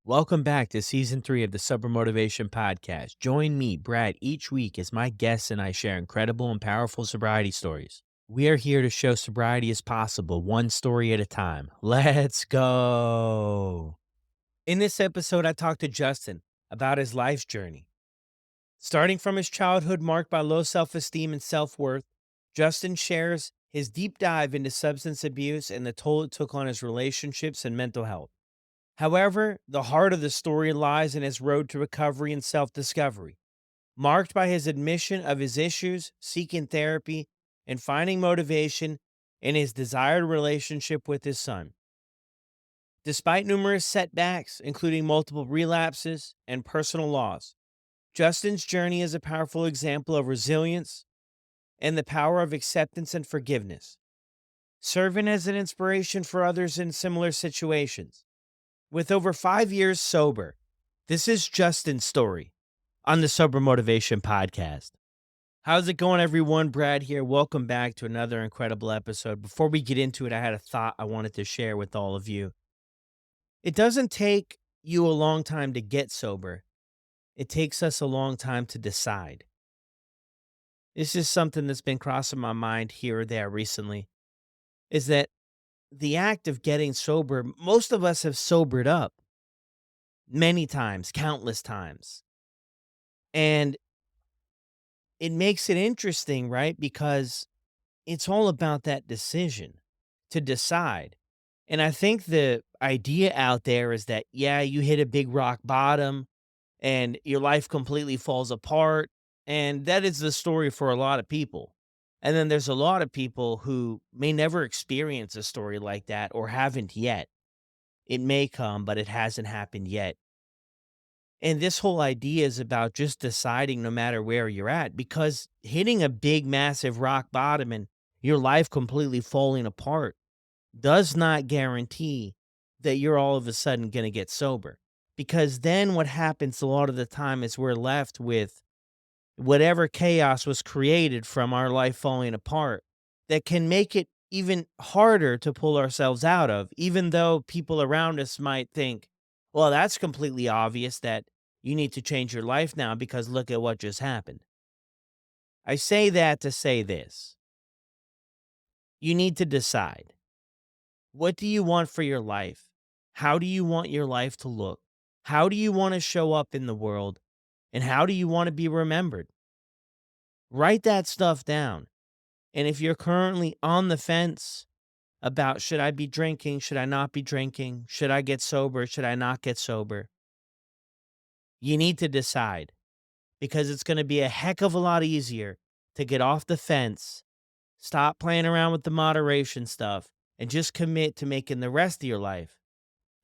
Welcome back to season 3 of the Sober Motivation Podcast. Join me, Brad, each week as my guests and I share incredible and powerful sobriety stories. We are here to show sobriety is possible, one story at a time. Let's go. In this episode, I talked to Justin about his life's journey. Starting from his childhood marked by low self-esteem and self-worth, Justin shares his deep dive into substance abuse and the toll it took on his relationships and mental health. However, the heart of the story lies in his road to recovery and self-discovery, marked by his admission of his issues, seeking therapy, and finding motivation in his desired relationship with his son. Despite numerous setbacks, including multiple relapses and personal loss, Justin's journey is a powerful example of resilience and the power of acceptance and forgiveness, serving as an inspiration for others in similar situations. With over 5 years sober, this is Justin's story on the Sober Motivation Podcast. How's it going, everyone? Brad here. Welcome back to another incredible episode. Before we get into it, I had a thought I wanted to share with all of you. It doesn't take you a long time to get sober. It takes us a long time to decide. This is something that's been crossing my mind here or there recently, is that the act of getting sober, most of us have sobered up many times, countless times. And it makes it interesting, right? Because it's all about that decision to decide. And I think the idea out there is that, yeah, you hit a big rock bottom and your life completely falls apart. And that is the story for a lot of people. And then there's a lot of people who may never experience a story like that or haven't yet. It may come, but it hasn't happened yet. And this whole idea is about just deciding no matter where you're at, because hitting a big, massive rock bottom and your life completely falling apart does not guarantee that you're all of a sudden going to get sober. Because then what happens a lot of the time is we're left with whatever chaos was created from our life falling apart that can make it even harder to pull ourselves out of, even though people around us might think, well, that's completely obvious that you need to change your life now because look at what just happened. I say that to say this. You need to decide. What do you want for your life? How do you want your life to look? How do you want to show up in the world? And how do you want to be remembered? Write that stuff down. And if you're currently on the fence about should I be drinking, should I not be drinking, should I get sober, should I not get sober, you need to decide, because it's going to be a heck of a lot easier to get off the fence, stop playing around with the moderation stuff, and just commit to making the rest of your life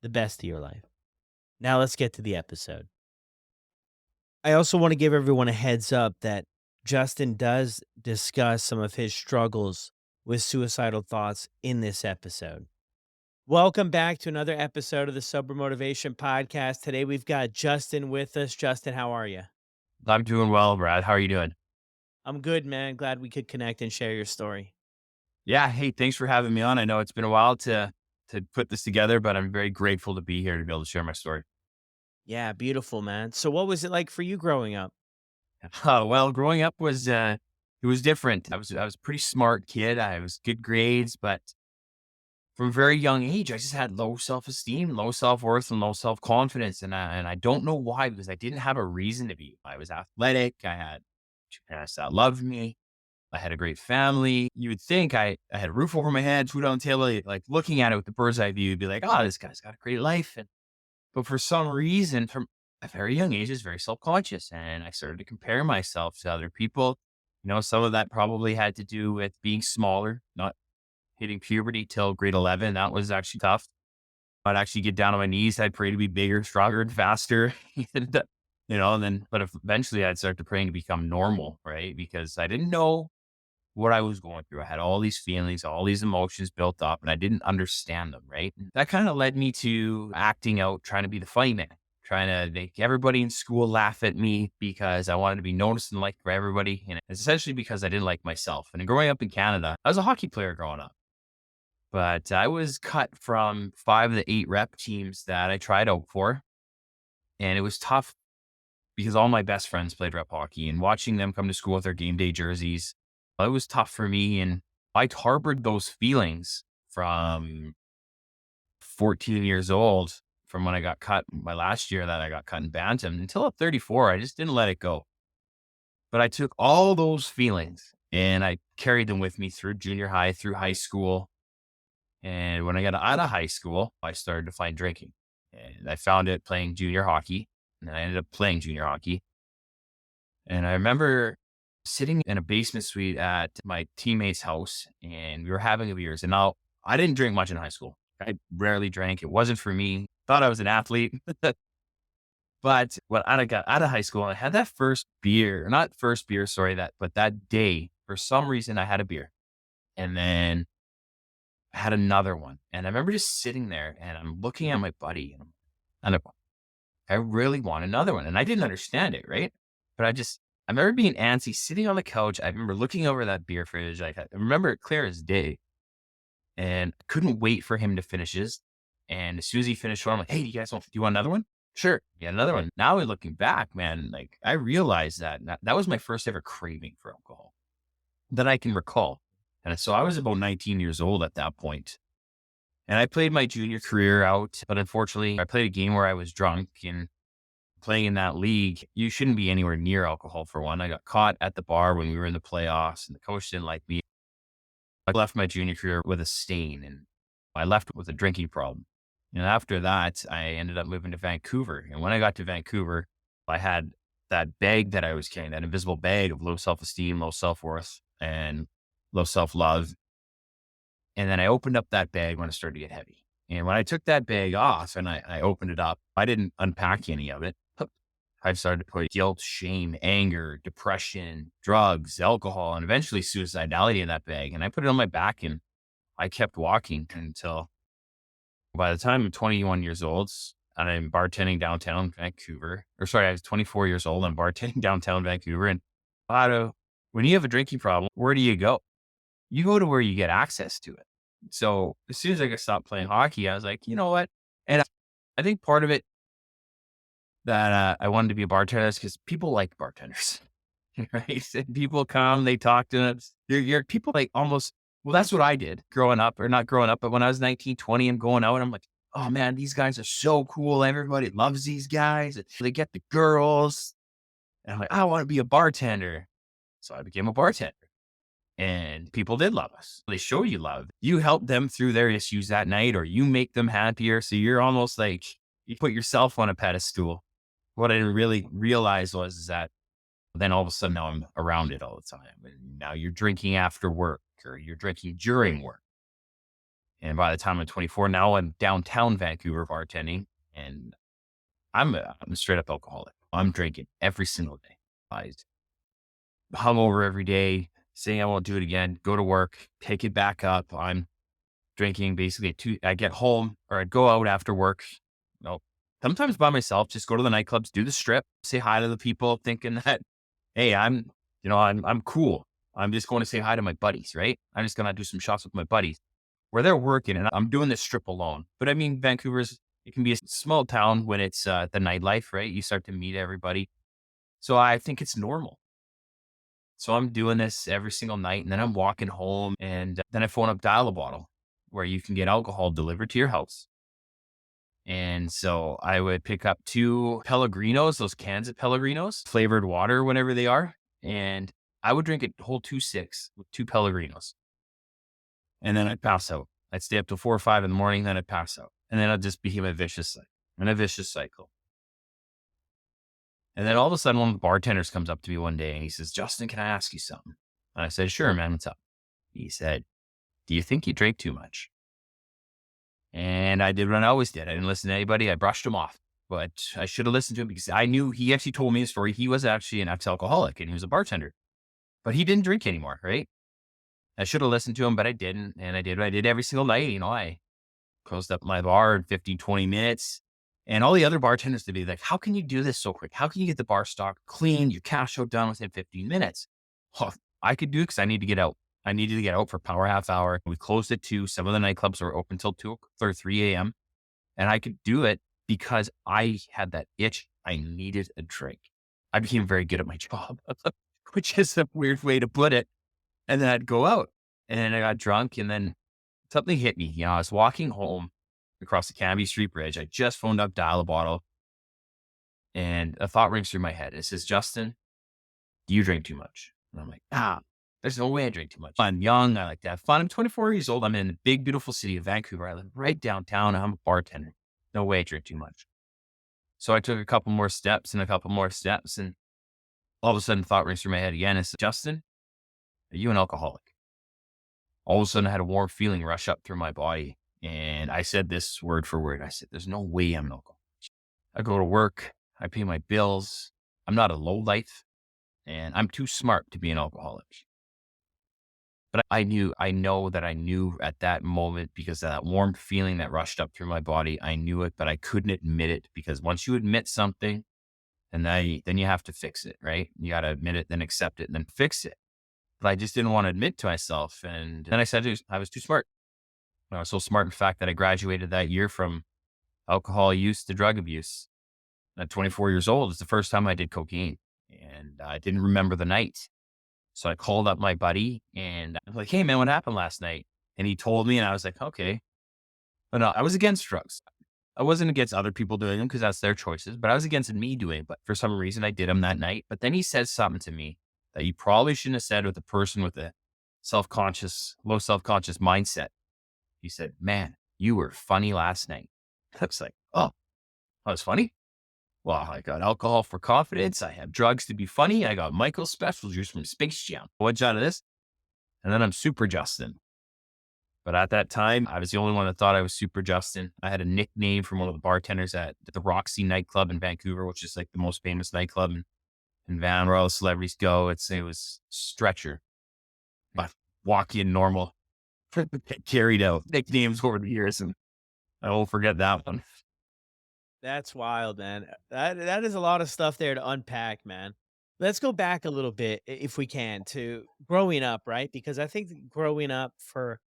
the best of your life. Now let's get to the episode. I also want to give everyone a heads up that Justin does discuss some of his struggles with suicidal thoughts in this episode. Welcome back to another episode of the Sober Motivation Podcast. Today we've got Justin with us. Justin, how are you? I'm doing well, Brad. How are you doing? I'm good, man. Glad we could connect and share your story. Yeah. Hey, thanks for having me on. I know it's been a while to put this together, but I'm very grateful to be here to be able to share my story. Yeah, beautiful, man. So what was it like for you growing up? Well, growing up was it was different. I was a pretty smart kid. I was good grades, but from a very young age, I just had low self-esteem, low self-worth, and low self-confidence. And I don't know why, because I didn't have a reason to be. I was athletic. I had parents that loved me. I had a great family. You would think I had a roof over my head, food on the table, like looking at it with the bird's eye view, you'd be like, oh, this guy's got a great life. But for some reason, from a very young age, I was very self-conscious and I started to compare myself to other people. Some of that probably had to do with being smaller, not hitting puberty till grade 11. That was actually tough. I'd actually get down on my knees. I'd pray to be bigger, stronger, and faster. But eventually I'd start to praying to become normal, right? Because I didn't know what I was going through. I had all these feelings, all these emotions built up, and I didn't understand them, right? And that kind of led me to acting out, trying to be the funny man, trying to make everybody in school laugh at me because I wanted to be noticed and liked by everybody. And it's essentially because I didn't like myself. And growing up in Canada, I was a hockey player growing up, but I was cut from 5 of the 8 rep teams that I tried out for. And it was tough because all my best friends played rep hockey, and watching them come to school with their game day jerseys, it was tough for me. And I harbored those feelings from 14 years old, from when I got cut my last year that I got cut in Bantam until at 34. I just didn't let it go. But I took all those feelings and I carried them with me through junior high, through high school. And when I got out of high school, I started to find drinking. And I found it playing junior hockey. And I ended up playing junior hockey. And I remember sitting in a basement suite at my teammate's house, and we were having a beers. And now I didn't drink much in high school. I rarely drank. It wasn't for me. Thought I was an athlete. But when I got out of high school, I had that first beer, not first beer, sorry, but that day, for some reason, I had a beer. And then I had another one. And I remember just sitting there and I'm looking at my buddy and I really want another one. And I didn't understand it, right? But I remember being antsy, sitting on the couch. I remember looking over that beer fridge. Like, I remember it clear as day. And I couldn't wait for him to finish his. And as soon as he finished one, I'm like, hey, do you want another one? Sure. Yeah, another one. Now looking back, man, like I realized that was my first ever craving for alcohol that I can recall. And so I was about 19 years old at that point. And I played my junior career out, but unfortunately I played a game where I was drunk, and playing in that league, you shouldn't be anywhere near alcohol for one. I got caught at the bar when we were in the playoffs and the coach didn't like me. I left my junior career with a stain, and I left with a drinking problem. And after that, I ended up moving to Vancouver. And when I got to Vancouver, I had that bag that I was carrying, that invisible bag of low self-esteem, low self-worth, and low self-love. And then I opened up that bag when it started to get heavy. And when I took that bag off and I opened it up, I didn't unpack any of it. I started to put guilt, shame, anger, depression, drugs, alcohol, and eventually suicidality in that bag. And I put it on my back and I kept walking until by the time I'm 21 years old and I'm bartending downtown Vancouver, I was 24 years old and bartending downtown Vancouver. And when you have a drinking problem, where do you go? You go to where you get access to it. So as soon as I stopped playing hockey, I was like, you know what? And I think part of it that I wanted to be a bartender is because people like bartenders, right? And people come, they talk to them. You're people like almost, well, that's what I did growing up, or not growing up, but when I was 19, 20 and going out, I'm like, oh man, these guys are so cool. Everybody loves these guys. They get the girls. And I'm like, I want to be a bartender. So I became a bartender. And people did love us. They show you love. You help them through their issues that night, or you make them happier. So you're almost like you put yourself on a pedestal. What I didn't really realize was that then all of a sudden now I'm around it all the time. And now you're drinking after work or you're drinking during work. And by the time I'm 24, now I'm downtown Vancouver bartending, and I'm a straight up alcoholic. I'm drinking every single day. I hungover every day, saying I won't do it again, go to work, pick it back up. I'm drinking basically I get home or I'd go out after work, sometimes by myself, just go to the nightclubs, do the strip, say hi to the people thinking that, hey, I'm cool. I'm just going to say hi to my buddies, right? I'm just going to do some shots with my buddies where they're working and I'm doing this strip alone. But I mean, it can be a small town when it's the nightlife, right? You start to meet everybody. So I think it's normal. So I'm doing this every single night, and then I'm walking home, and then I phone up Dial a Bottle where you can get alcohol delivered to your house. And so I would pick up 2 Pellegrinos, those cans of Pellegrinos, flavored water, whenever they are. And I would drink a whole 2-6 with 2 Pellegrinos. And then I'd pass out. I'd stay up till 4 or 5 in the morning, then I'd pass out. And then I'd just become a vicious cycle. And then all of a sudden, one of the bartenders comes up to me one day and he says, Justin, can I ask you something? And I said, sure, man, what's up? He said, do you think you drink too much? And I did what I always did. I didn't listen to anybody. I brushed him off, but I should have listened to him because I knew he actually told me a story. He was actually an ex-alcoholic and he was a bartender, but he didn't drink anymore, right? I should have listened to him, but I didn't. And I did what I did every single night. I closed up my bar in 15, 20 minutes. And all the other bartenders to be like, how can you do this so quick? How can you get the bar stock clean, your cash out done within 15 minutes? Well, I could do it because I need to get out. I needed to get out for power half hour. We closed at 2. Some of the nightclubs were open till 2 or 3 a.m. And I could do it because I had that itch. I needed a drink. I became very good at my job, which is a weird way to put it. And then I'd go out and then I got drunk and then something hit me. I was walking home across the Canby Street Bridge. I just phoned up Dial a Bottle and a thought rings through my head. It says, Justin, do you drink too much? And I'm like, there's no way I drink too much. I'm young. I like to have fun. I'm 24 years old. I'm in the big, beautiful city of Vancouver. I live right downtown. I'm a bartender. No way I drink too much. So I took a couple more steps and a couple more steps. And all of a sudden, thought rings through my head again. It's, Justin, are you an alcoholic? All of a sudden, I had a warm feeling rush up through my body. And I said this word for word. I said, there's no way I'm an alcoholic. I go to work. I pay my bills. I'm not a lowlife. And I'm too smart to be an alcoholic. But I know that I knew at that moment because of that warm feeling that rushed up through my body. I knew it, but I couldn't admit it because once you admit something, and then you have to fix it, right? You got to admit it, then accept it, and then fix it. But I just didn't want to admit to myself. And then I said I was too smart. I was so smart, in fact, that I graduated that year from alcohol use to drug abuse. At 24 years old, it's the first time I did cocaine. And I didn't remember the night. So I called up my buddy and I'm like, hey man, what happened last night? And he told me and I was like, okay. But no, I was against drugs. I wasn't against other people doing them because that's their choices, but I was against me doing it. But for some reason I did them that night. But then he said something to me that you probably shouldn't have said with a person with a low self-conscious mindset. He said, man, you were funny last night. I was like, oh, I was funny? Well, I got alcohol for confidence. I have drugs to be funny. I got Michael's special juice from Space Jam. What's out of this? And then I'm Super Justin. But at that time, I was the only one that thought I was Super Justin. I had a nickname from one of the bartenders at the Roxy nightclub in Vancouver, which is like the most famous nightclub in Van where all the celebrities go. It was Stretcher. But walk in normal. Carried out nicknames over the years, and I won't forget that one. That's wild, man. That is a lot of stuff there to unpack, man. Let's go back a little bit, if we can, to growing up, right? Because I think that growing up for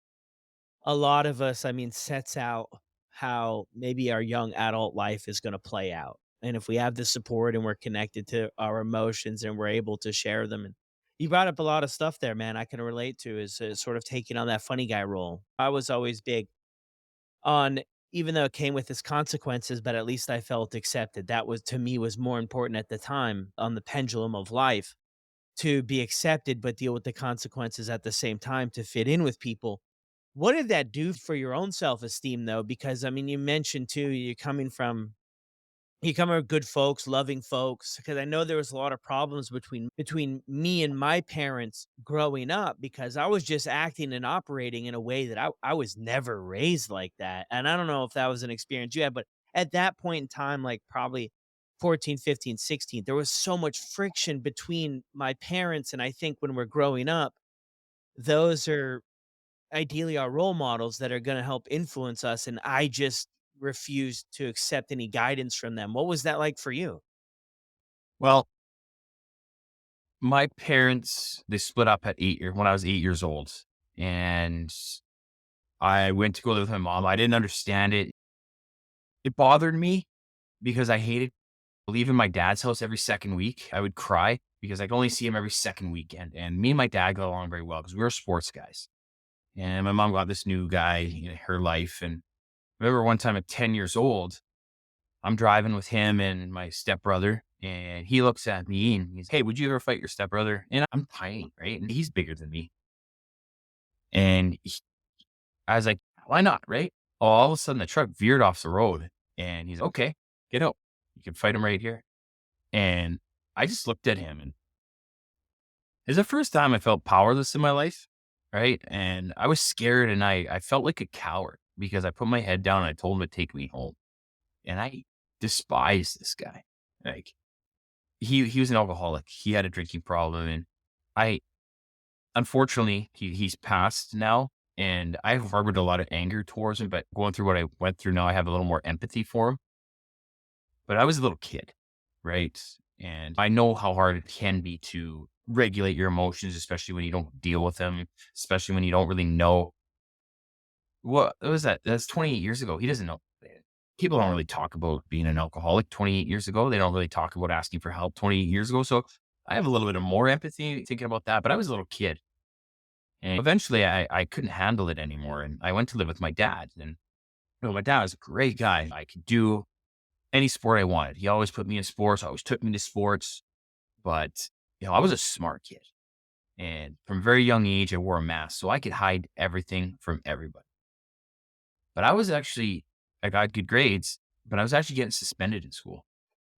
a lot of us, I mean, sets out how maybe our young adult life is going to play out. And if we have the support and we're connected to our emotions and we're able to share them, and you brought up a lot of stuff there, man. I can relate to is sort of taking on that funny guy role. I was always big on, even though it came with its consequences, but at least I felt accepted. That was, to me, was more important at the time on the pendulum of life, to be accepted, but deal with the consequences at the same time to fit in with people. What did that do for your own self-esteem though? Because I mean, you mentioned too, you come from good folks, loving folks. Because I know there was a lot of problems between me and my parents growing up because I was just acting and operating in a way that I was never raised like that. And I don't know if that was an experience you had, but at that point in time, like probably 14, 15, 16, there was so much friction between my parents. And I think when we're growing up, those are ideally our role models that are going to help influence us. And I just refused to accept any guidance from them. What was that like for you? Well, my parents, they split up at when I was 8 years old. And I went to go live with my mom. I didn't understand it. It bothered me because I hated leaving my dad's house every second week. I would cry because I could only see him every second weekend. And me and my dad got along very well because we were sports guys. And my mom got this new guy in her life. And I remember one time at 10 years old, I'm driving with him and my stepbrother. And he looks at me and he's, hey, would you ever fight your stepbrother? And I'm tiny, right? And he's bigger than me. And I was like, why not? Right. All of a sudden the truck veered off the road and he's okay, get out. You can fight him right here. And I just looked at him and it's the first time I felt powerless in my life. Right. And I was scared and I felt like a coward because I put my head down and I told him to take me home. And I despised this guy. Like he was an alcoholic. He had a drinking problem. And I, unfortunately, he's passed now. And I've harbored a lot of anger towards him, but going through what I went through now, I have a little more empathy for him. But I was a little kid, right? And I know how hard it can be to regulate your emotions, especially when you don't deal with them, especially when you don't really know what was that? That's 28 years ago. He doesn't know. people don't really talk about being an alcoholic 28 years ago. They don't really talk about asking for help 28 years ago. So I have a little bit of more empathy thinking about that. But I was a little kid, and eventually I couldn't handle it anymore. And I went to live with my dad. And my dad was a great guy. I could do any sport I wanted. He always put me in sports, always took me to sports. But, I was a smart kid. And from a very young age, I wore a mask so I could hide everything from everybody. But I got good grades, but I was actually getting suspended in school.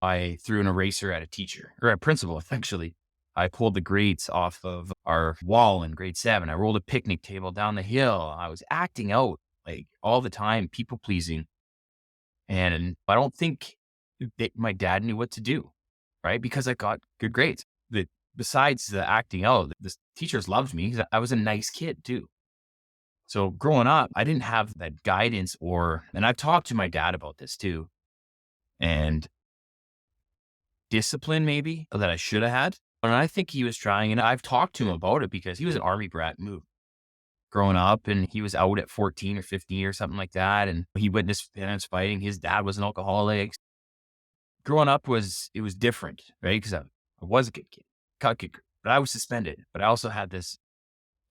I threw an eraser at a teacher or a principal, actually. I pulled the grades off of our wall in grade 7. I rolled a picnic table down the hill. I was acting out like all the time, people pleasing. And I don't think that my dad knew what to do, right? Because I got good grades. Besides the acting out, the teachers loved me 'cause I was a nice kid too. So growing up, I didn't have that guidance and I've talked to my dad about this too, and discipline maybe that I should have had. And I think he was trying, and I've talked to him about it because he was an army brat move growing up, and he was out at 14 or 15 or something like that. And he witnessed parents fighting. His dad was an alcoholic. Growing up it was different, right? Because I was a good kid, cut good, but I was suspended. But I also had this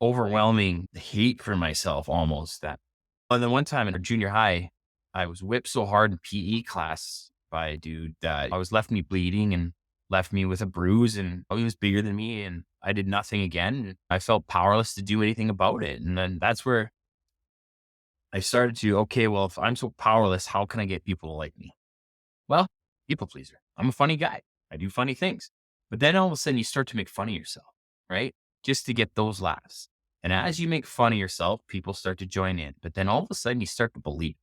overwhelming hate for myself almost that. And then one time in junior high, I was whipped so hard in PE class by a dude that I was left me bleeding and left me with a bruise, and he was bigger than me, and I did nothing again. And I felt powerless to do anything about it. And then that's where I started to, okay, well, if I'm so powerless, how can I get people to like me? Well, people pleaser. I'm a funny guy. I do funny things. But then all of a sudden you start to make fun of yourself, right? Just to get those laughs. And as you make fun of yourself, people start to join in. But then all of a sudden you start to believe.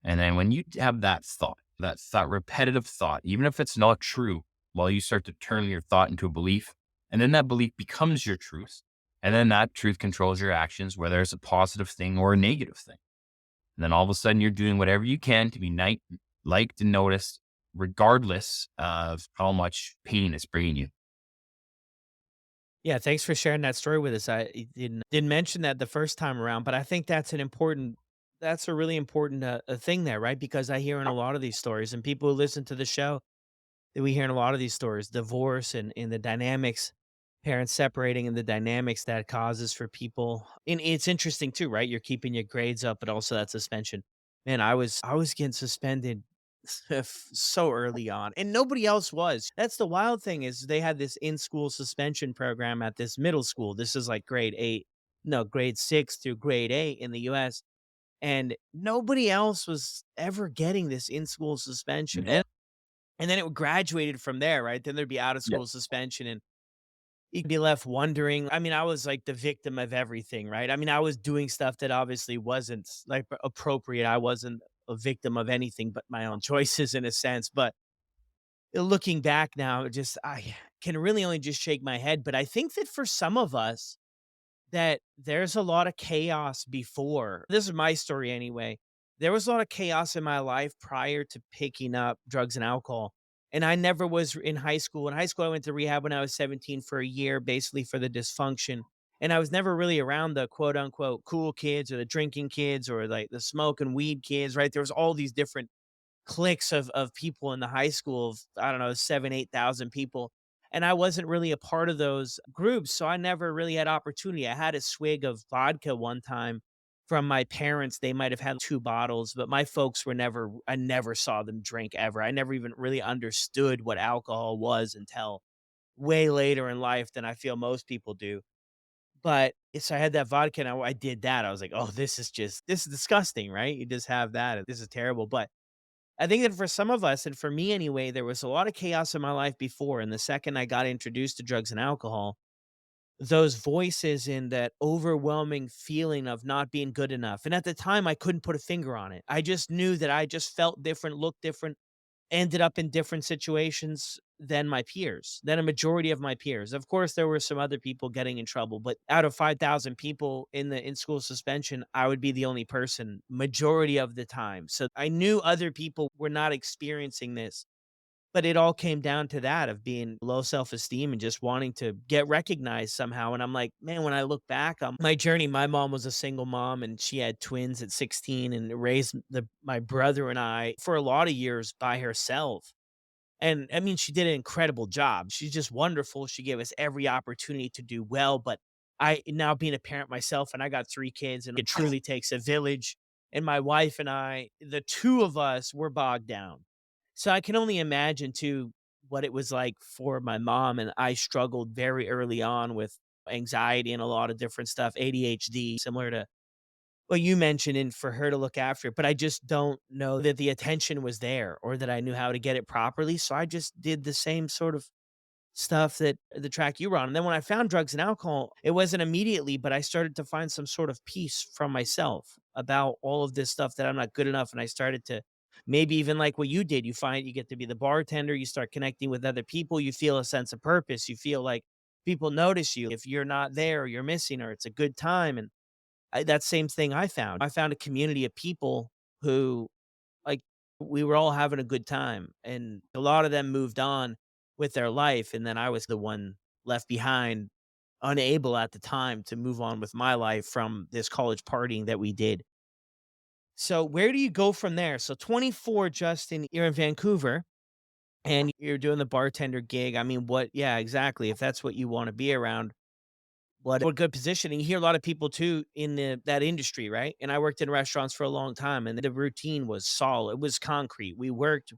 And then when you have that thought, repetitive thought, even if it's not true, well, you start to turn your thought into a belief. And then that belief becomes your truth. And then that truth controls your actions, whether it's a positive thing or a negative thing. And then all of a sudden you're doing whatever you can to be liked and noticed, regardless of how much pain it's bringing you. Yeah, thanks for sharing that story with us. Didn't mention that the first time around, but I think that's a really important thing there, right? Because I hear in a lot of these stories, and people who listen to the show, that we hear in a lot of these stories, divorce and the dynamics, parents separating and the dynamics that causes for people. And it's interesting too, right? You're keeping your grades up, but also that suspension. Man, I was getting suspended so early on, and nobody else was. That's the wild thing is they had this in-school suspension program at this middle school. This is like grade 8, no, grade 6 through grade 8 in the US, and nobody else was ever getting this in-school suspension. And then it graduated from there, right? Then there'd be out of Yeah. school suspension, and you'd be left wondering. I mean, I was like the victim of everything, right? I mean, I was doing stuff that obviously wasn't like appropriate. I wasn't a victim of anything but my own choices in a sense. But looking back now, I can really only just shake my head. But I think that for some of us, that there's a lot of chaos before. This is my story anyway. There was a lot of chaos in my life prior to picking up drugs and alcohol. And I never was in high school. In high school, I went to rehab when I was 17 for a year, basically for the dysfunction. And I was never really around the quote unquote cool kids or the drinking kids or like the smoking weed kids, right? There was all these different cliques of people in the high school of, I don't know, 7, 8,000 people. And I wasn't really a part of those groups, so I never really had opportunity. I had a swig of vodka one time from my parents. They might have had 2 bottles, but my folks were never I never saw them drink ever. I never even really understood what alcohol was until way later in life than I feel most people do. But so I had that vodka and I did that. I was like, "Oh, this is disgusting," right? You just have that. This is terrible. But I think that for some of us, and for me anyway, there was a lot of chaos in my life before. And the second I got introduced to drugs and alcohol, those voices in that overwhelming feeling of not being good enough. And at the time, I couldn't put a finger on it. I just knew that I just felt different, looked different, ended up in different situations than my peers, than a majority of my peers. Of course, there were some other people getting in trouble, but out of 5,000 people in the in-school suspension, I would be the only person majority of the time. So I knew other people were not experiencing this. But it all came down to that of being low self-esteem and just wanting to get recognized somehow, and I'm like, man, when I look back on my journey, my mom was a single mom, and she had twins at 16 and raised my brother and I for a lot of years by herself. And I mean, she did an incredible job. She's just wonderful. She gave us every opportunity to do well. But I now being a parent myself, and I got 3 kids, and it truly takes a village. And my wife and I, the two of us, were bogged down. So I can only imagine too what it was like for my mom. And I struggled very early on with anxiety and a lot of different stuff, ADHD, similar to well, you mentioned and for her to look after it, but I just don't know that the attention was there or that I knew how to get it properly, so I just did the same sort of stuff that the track you were on, and then when I found drugs and alcohol, it wasn't immediately, but I started to find some sort of peace from myself about all of this stuff that I'm not good enough, and I started to maybe even like what you did, you find you get to be the bartender, you start connecting with other people, you feel a sense of purpose, you feel like people notice you if you're not there or you're missing or it's a good time, and that same thing I found. I found a community of people who, like, we were all having a good time, and a lot of them moved on with their life, and then I was the one left behind, unable at the time to move on with my life from this college partying that we did. So where do you go from there? So 24, Justin, you're in Vancouver and you're doing the bartender gig. I mean, what yeah, exactly. If that's what you wanna be around, what good positioning. You hear a lot of people too in that industry, right? And I worked in restaurants for a long time, and the routine was solid. It was concrete. We worked,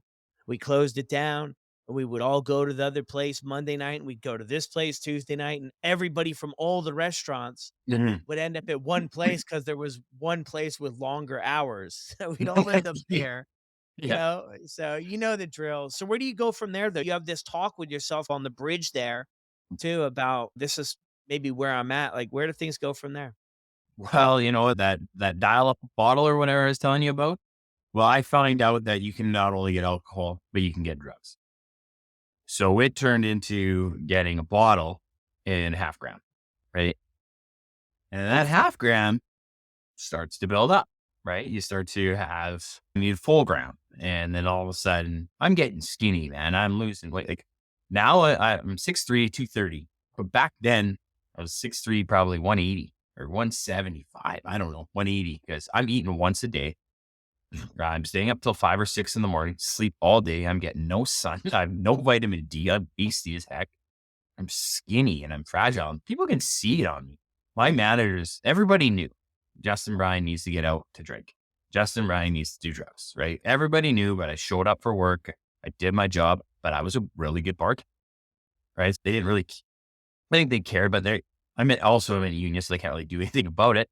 we closed it down, and we would all go to the other place Monday night, and we'd go to this place Tuesday night, and everybody from all the restaurants Mhm. would end up at one place because there was one place with longer hours. So we'd all end up there, Yeah. So you know the drill. So where do you go from there, though? You have this talk with yourself on the bridge there too about this is maybe where I'm at. Like, where do things go from there? Well, that dial up bottle or whatever I was telling you about. Well, I found out that you can not only get alcohol, but you can get drugs. So it turned into getting a bottle in half gram, right? And that half gram starts to build up, right? You start to you need full gram. And then all of a sudden, I'm getting skinny, man. I'm losing weight. Like now I'm 6'3", 230. But back then, I was 6'3", probably 180 or 175. I don't know, 180, because I'm eating once a day. I'm staying up till 5 or 6 in the morning, sleep all day. I'm getting no sun. I have no vitamin D. I'm beastie as heck. I'm skinny and I'm fragile. And people can see it on me. My managers, everybody knew Justin Brien needs to get out to drink. Justin Brien needs to do drugs, right? Everybody knew, but I showed up for work. I did my job, but I was a really good bartender, right? They didn't really, I think they cared, but also I'm in a union, so they can't really do anything about it.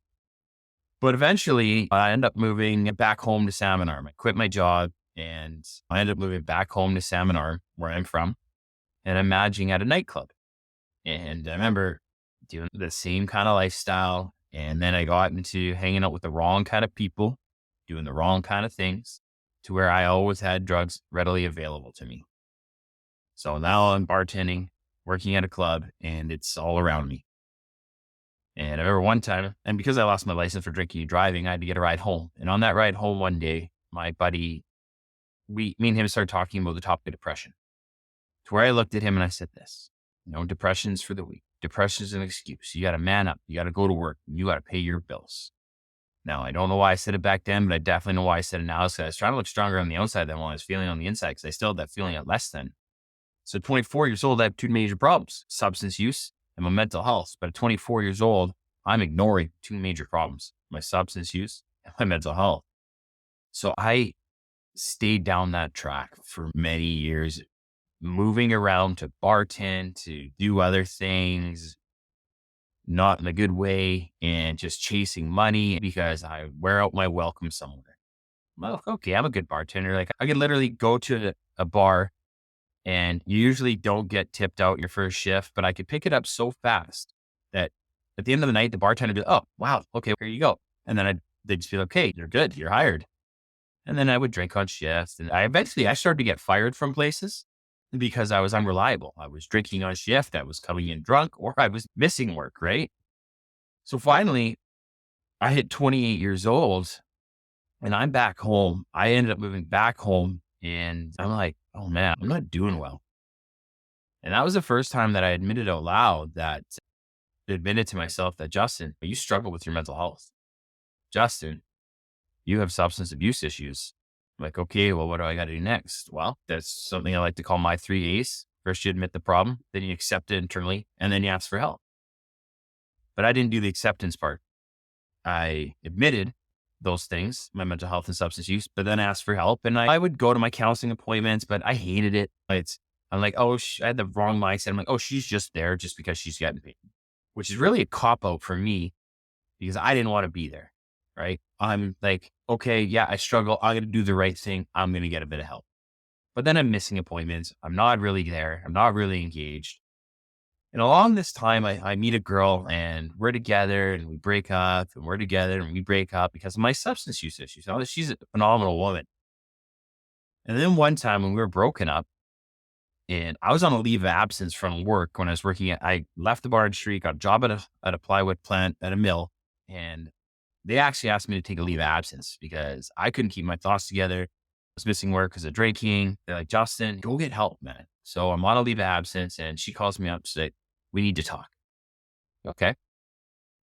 But eventually I ended up moving back home to Salmon Arm. I quit my job and I ended up moving back home to Salmon Arm, where I'm from. And I'm managing at a nightclub. And I remember doing the same kind of lifestyle. And then I got into hanging out with the wrong kind of people, doing the wrong kind of things, to where I always had drugs readily available to me. So now I'm bartending, working at a club, and it's all around me. And I remember one time, and because I lost my license for drinking and driving, I had to get a ride home. And on that ride home one day, my buddy, me and him started talking about the topic of depression, to where I looked at him and I said this, depression's for the weak. Depression's an excuse. You got to man up. You got to go to work. You got to pay your bills. Now, I don't know why I said it back then, but I definitely know why I said it now. So I was trying to look stronger on the outside than what I was feeling on the inside, because I still had that feeling at less than. So at 24 years old, I have two major problems: substance use and my mental health. But at 24 years old, I'm ignoring two major problems: my substance use and my mental health. So I stayed down that track for many years, moving around to bartend, to do other things, not in a good way, and just chasing money because I wear out my welcome somewhere. Well, okay, I'm a good bartender. Like, I could literally go to a bar and you usually don't get tipped out your first shift, but I could pick it up so fast that at the end of the night, the bartender would be, oh, wow, okay, here you go. And then they'd just be like, okay, you're good, you're hired. And then I would drink on shift. And I started to get fired from places because I was unreliable. I was drinking on shift. I was coming in drunk, or I was missing work. Right. So finally I hit 28 years old and I'm back home. I ended up moving back home And I'm like, oh man, I'm not doing well. And that was the first time that I admitted out loud that admitted to myself that Justin, you struggle with your mental health. Justin, you have substance abuse issues. I'm like, okay, well, what do I got to do next? Well, that's something I like to call my 3 A's. First, you admit the problem, then you accept it internally, and then you ask for help. But I didn't do the acceptance part. I admitted those things, my mental health and substance use, but then asked for help. And I would go to my counseling appointments, but I hated it. I'm like, oh, I had the wrong mindset. I'm like, oh, she's just there just because she's getting paid, which is really a cop out for me because I didn't want to be there. Right. I'm like, okay, yeah, I struggle. I'm going to do the right thing. I'm going to get a bit of help. But then I'm missing appointments. I'm not really there. I'm not really engaged. And along this time, I meet a girl and we're together and we break up and we're together and we break up because of my substance use issues. Now, she's a phenomenal woman. And then one time when we were broken up and I was on a leave of absence from work when I was working I left the bar and street, got a job at a plywood plant at a mill. And they actually asked me to take a leave of absence because I couldn't keep my thoughts together. I was missing work because of drinking. They're like, Justin, go get help, man. So I'm on a leave of absence and she calls me up to say, we need to talk. Okay.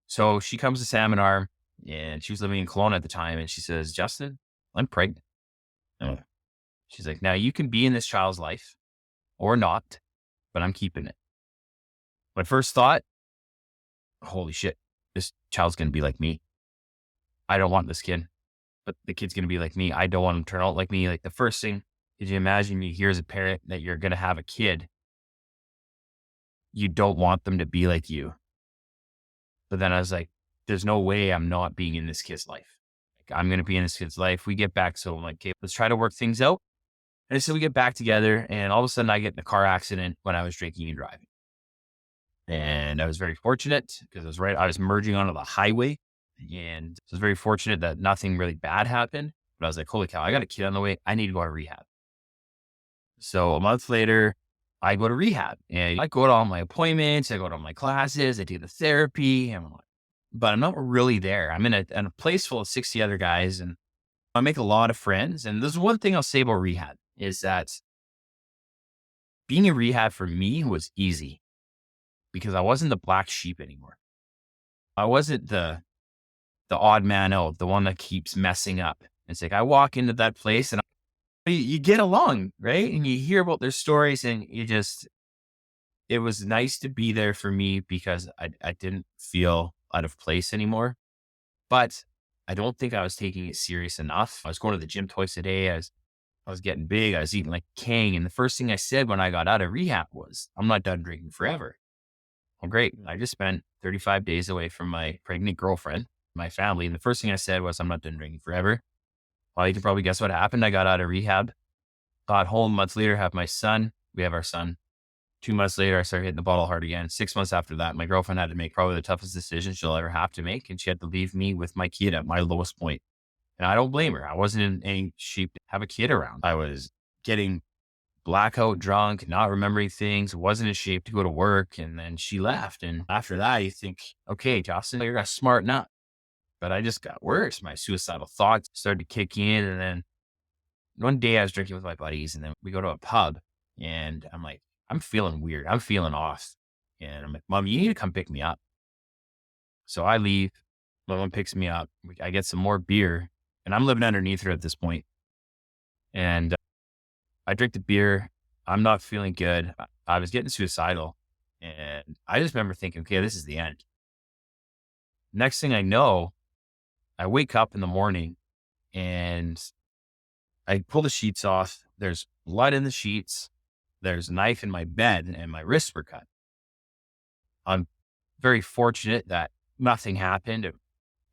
So she comes to seminar and she was living in Kelowna at the time. And she says, Justin, I'm pregnant. Oh. She's like, now you can be in this child's life or not, but I'm keeping it. My first thought, holy shit, this child's going to be like me. I don't want this kid, but the kid's going to be like me. I don't want him to turn out like me. Like the first thing, did you imagine you hear as a parent that you're going to have a kid? You don't want them to be like you. But then I was like, there's no way I'm not being in this kid's life. Like, I'm going to be in this kid's life. We get back. So I'm like, okay, let's try to work things out. And so we get back together and all of a sudden I get in a car accident when I was drinking and driving. And I was very fortunate because I was merging onto the highway and I was very fortunate that nothing really bad happened. But I was like, holy cow, I got a kid on the way. I need to go to rehab. So a month later, I go to rehab and I go to all my appointments. I go to all my classes. I do the therapy. But I'm not really there. I'm in a place full of 60 other guys and I make a lot of friends. And there's one thing I'll say about rehab is that being in rehab for me was easy because I wasn't the black sheep anymore. I wasn't the odd man out, the one that keeps messing up. It's like I walk into that place and you get along, right? And you hear about their stories and it was nice to be there for me because I didn't feel out of place anymore. But I don't think I was taking it serious enough. I was going to the gym twice a day. I was getting big. I was eating like king. And the first thing I said when I got out of rehab was, I'm not done drinking forever. Well, great. I just spent 35 days away from my pregnant girlfriend, my family. And the first thing I said was, I'm not done drinking forever. Well, you can probably guess what happened. I got out of rehab, got home months later, have my son. We have our son. 2 months later, I started hitting the bottle hard again. 6 months after that, my girlfriend had to make probably the toughest decision she'll ever have to make. And she had to leave me with my kid at my lowest point. And I don't blame her. I wasn't in any shape to have a kid around. I was getting blackout drunk, not remembering things, wasn't in shape to go to work. And then she left. And after that, you think, okay, Justin, you're a smart nut. But I just got worse. My suicidal thoughts started to kick in. And then one day I was drinking with my buddies and then we go to a pub and I'm like, I'm feeling weird. I'm feeling off. And I'm like, Mom, you need to come pick me up. So I leave. My mom picks me up. I get some more beer and I'm living underneath her at this point. And I drink the beer. I'm not feeling good. I was getting suicidal. And I just remember thinking, okay, this is the end. Next thing I know, I wake up in the morning and I pull the sheets off. There's blood in the sheets. There's a knife in my bed and my wrists were cut. I'm very fortunate that nothing happened,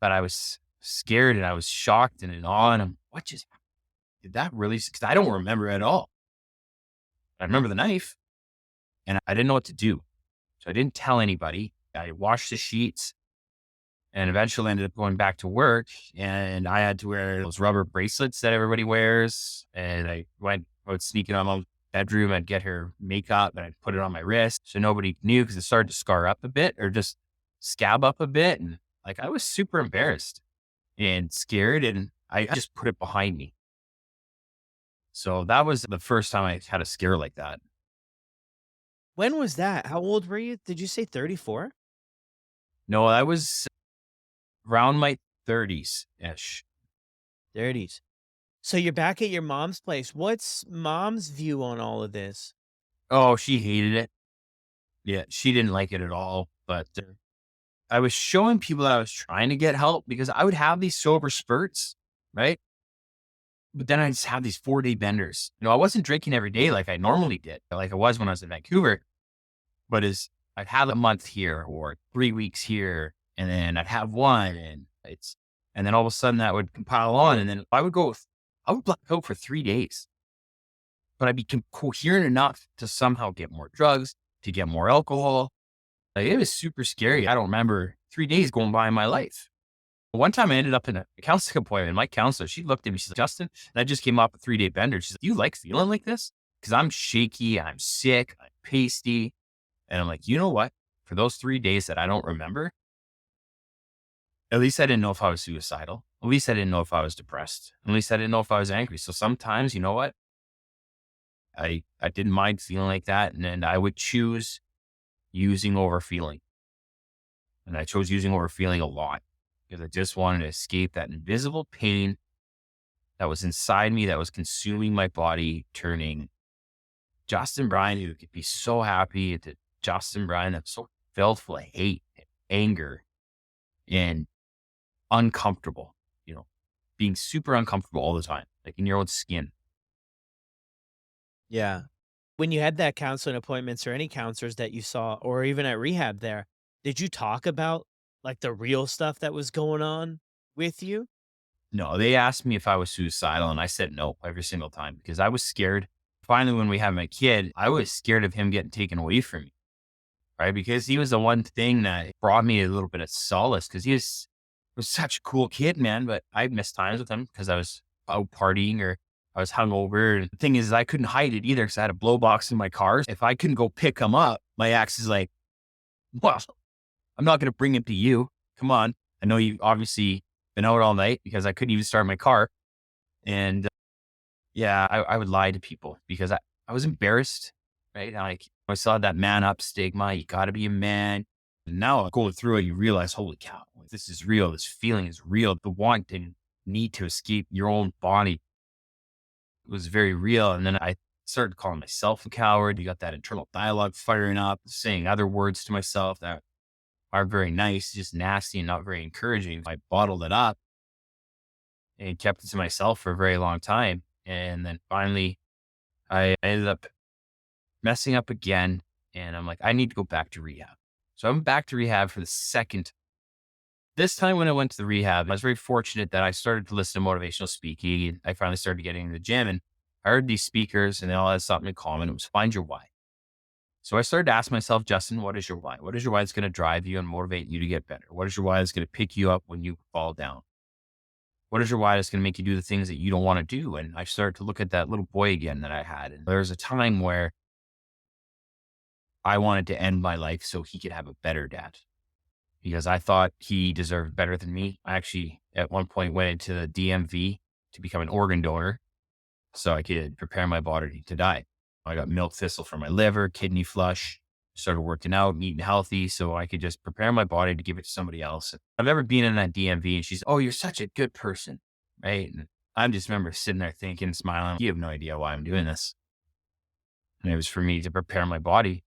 but I was scared and I was shocked and in awe. And what just happened? Did that really? Because I don't remember at all. I remember the knife and I didn't know what to do. So I didn't tell anybody. I washed the sheets and eventually ended up going back to work and I had to wear those rubber bracelets that everybody wears. And I would sneak in on my bedroom. I'd get her makeup and I'd put it on my wrist. So nobody knew because it started to scar up a bit or just scab up a bit. And like, I was super embarrassed and scared and I just put it behind me. So that was the first time I had a scare like that. When was that? How old were you? Did you say 34? No, that was around my 30s ish. 30s. So you're back at your mom's place. What's mom's view on all of this? Oh, she hated it. Yeah, she didn't like it at all. But I was showing people that I was trying to get help because I would have these sober spurts, right? But then I just have these 4-day benders. I wasn't drinking every day like I normally did, like I was when I was in Vancouver. But I'd have a month here or 3 weeks here, and then I'd have one, and then all of a sudden that would compile on, and then I would black out for 3 days, but I'd be coherent enough to somehow get more drugs, to get more alcohol. Like, it was super scary. I don't remember 3 days going by in my life. One time I ended up in a counseling appointment. My counselor, she looked at me, she's like, Justin, and I just came off a 3-day bender. She's like, you like feeling like this? Because I'm shaky, I'm sick, I'm pasty. And I'm like, you know what? For those 3 days that I don't remember, at least I didn't know if I was suicidal. At least I didn't know if I was depressed. At least I didn't know if I was angry. So sometimes, you know what? I didn't mind feeling like that. And then I would choose using over feeling. And I chose using over feeling a lot because I just wanted to escape that invisible pain that was inside me, that was consuming my body, turning Justin Brien, who could be so happy, into Justin Brien that's so filled full of hate, and anger, and uncomfortable, being super uncomfortable all the time, like in your own skin. Yeah. When you had that counseling appointments or any counselors that you saw or even at rehab there, did you talk about, like, the real stuff that was going on with you? No, they asked me if I was suicidal, and I said no every single time because I was scared. Finally, when we had my kid, I was scared of him getting taken away from me, right? Because he was the one thing that brought me a little bit of solace because was such a cool kid, man. But I missed times with him because I was out partying or I was hungover. And the thing is, I couldn't hide it either because I had a blow box in my car. If I couldn't go pick him up, my ex is like, well, I'm not going to bring him to you. Come on. I know you obviously been out all night because I couldn't even start my car. And yeah, I would lie to people because I was embarrassed, right? Like, I saw that man up stigma. You got to be a man. And now going through it, you realize, holy cow, this is real. This feeling is real. The want and need to escape your own body was very real. And then I started calling myself a coward. You got that internal dialogue firing up, saying other words to myself that aren't very nice, just nasty and not very encouraging. I bottled it up and kept it to myself for a very long time. And then finally, I ended up messing up again. And I'm like, I need to go back to rehab. So I went back to rehab for the second. This time when I went to the rehab, I was very fortunate that I started to listen to motivational speaking. And I finally started getting in the gym, and I heard these speakers and they all had something in common. It was find your why. So I started to ask myself, Justin, what is your why? What is your why that's going to drive you and motivate you to get better? What is your why that's going to pick you up when you fall down? What is your why that's going to make you do the things that you don't want to do? And I started to look at that little boy again that I had. And there was a time where I wanted to end my life so he could have a better dad because I thought he deserved better than me. I actually, at one point, went into the DMV to become an organ donor so I could prepare my body to die. I got milk thistle for my liver, kidney flush, started working out, eating healthy so I could just prepare my body to give it to somebody else. I've never been in that DMV and she's, oh, you're such a good person, right? And I just remember sitting there thinking, smiling, you have no idea why I'm doing this. And it was for me to prepare my body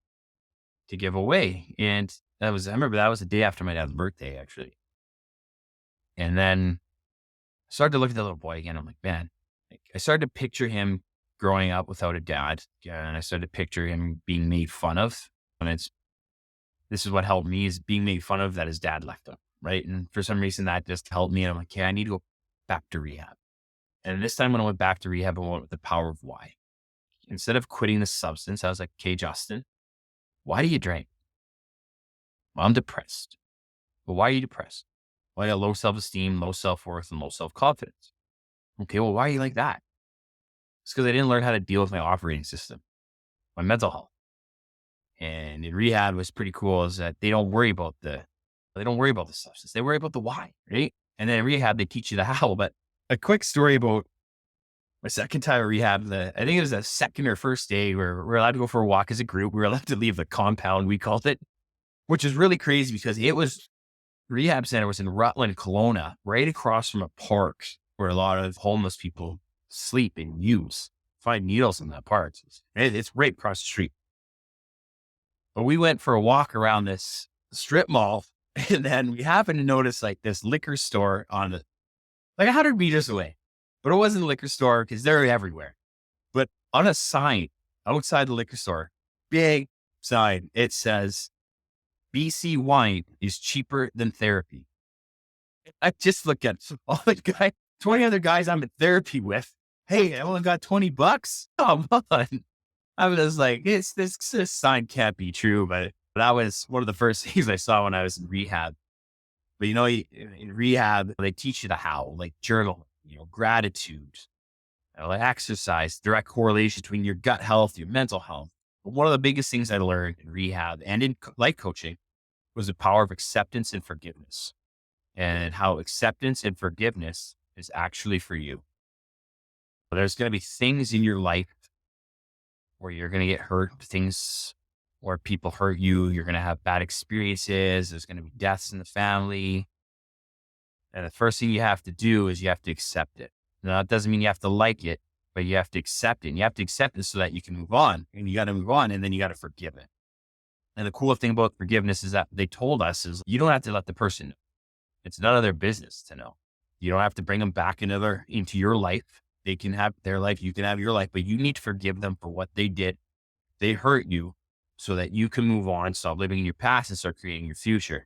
to give away. And I remember that was the day after my dad's birthday, actually. And then I started to look at the little boy again. I'm like, man, I started to picture him growing up without a dad. And I started to picture him being made fun of. And this is what helped me, is being made fun of that his dad left him. Right. And for some reason that just helped me. And I'm like, yeah, I need to go back to rehab. And this time when I went back to rehab, I went with the power of why. Instead of quitting the substance, I was like, okay, Justin, why do you drink? Well, I'm depressed. Well, why are you depressed? Well, I got low self-esteem, low self-worth, and low self-confidence. Okay, well, why are you like that? It's because I didn't learn how to deal with my operating system, my mental health. And in rehab, what's pretty cool is that they don't worry about the substance. They worry about the why, right? And then in rehab, they teach you the how. But a quick story about My second time at rehab, I think it was the second or first day where we're allowed to go for a walk as a group. We were allowed to leave the compound, we called it, which is really crazy because rehab center was in Rutland, Kelowna, right across from a park where a lot of homeless people sleep and find needles in that park. It's right across the street. But we went for a walk around this strip mall, and then we happened to notice like this liquor store like 100 meters away. But it wasn't a liquor store because they're everywhere. But on a sign outside the liquor store, big sign, it says, BC wine is cheaper than therapy. I just look at all the 20 other guys I'm in therapy with. Hey, I only got $20. Come on. I was like, this sign can't be true. But that was one of the first things I saw when I was in rehab. But in rehab, they teach you like journal, gratitude, like exercise, direct correlation between your gut health, your mental health. But one of the biggest things I learned in rehab and in life coaching was the power of acceptance and forgiveness, and how acceptance and forgiveness is actually for you. But there's going to be things in your life where you're going to get hurt, things where people hurt you. You're going to have bad experiences. There's going to be deaths in the family. And the first thing you have to do is you have to accept it. Now, that doesn't mean you have to like it, but you have to accept it. And you have to accept it so that you can move on. And you got to move on, and then you got to forgive it. And the cool thing about forgiveness is that they told us is you don't have to let the person know. It's none of their business to know. You don't have to bring them back into your life. They can have their life. You can have your life, but you need to forgive them for what they did. They hurt you so that you can move on, stop living in your past, and start creating your future.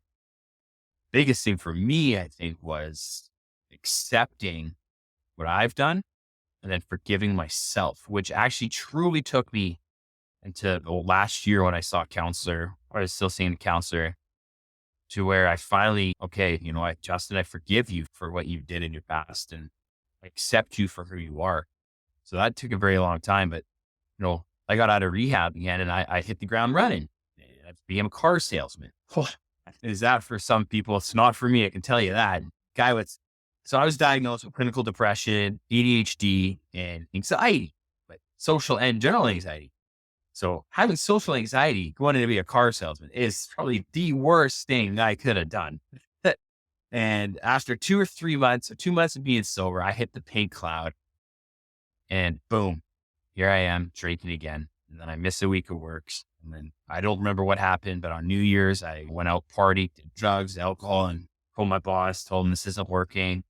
Biggest thing for me, I think, was accepting what I've done and then forgiving myself, which actually truly took me into last year when I saw a counselor, or I was still seeing a counselor, to where I finally, okay, Justin, I forgive you for what you did in your past and I accept you for who you are. So that took a very long time, but I got out of rehab again and I hit the ground running. I became a car salesman. Is that for some people? It's not for me. I can tell you that. So I was diagnosed with clinical depression, ADHD, and anxiety, but social and general anxiety. So having social anxiety, going to be a car salesman is probably the worst thing I could have done. And after 2 months of being sober, I hit the paint cloud and boom, here I am drinking again. And then I miss a week of works. And then I don't remember what happened, but on New Year's, I went out, partied, did drugs, alcohol, and told my boss, told him this isn't working.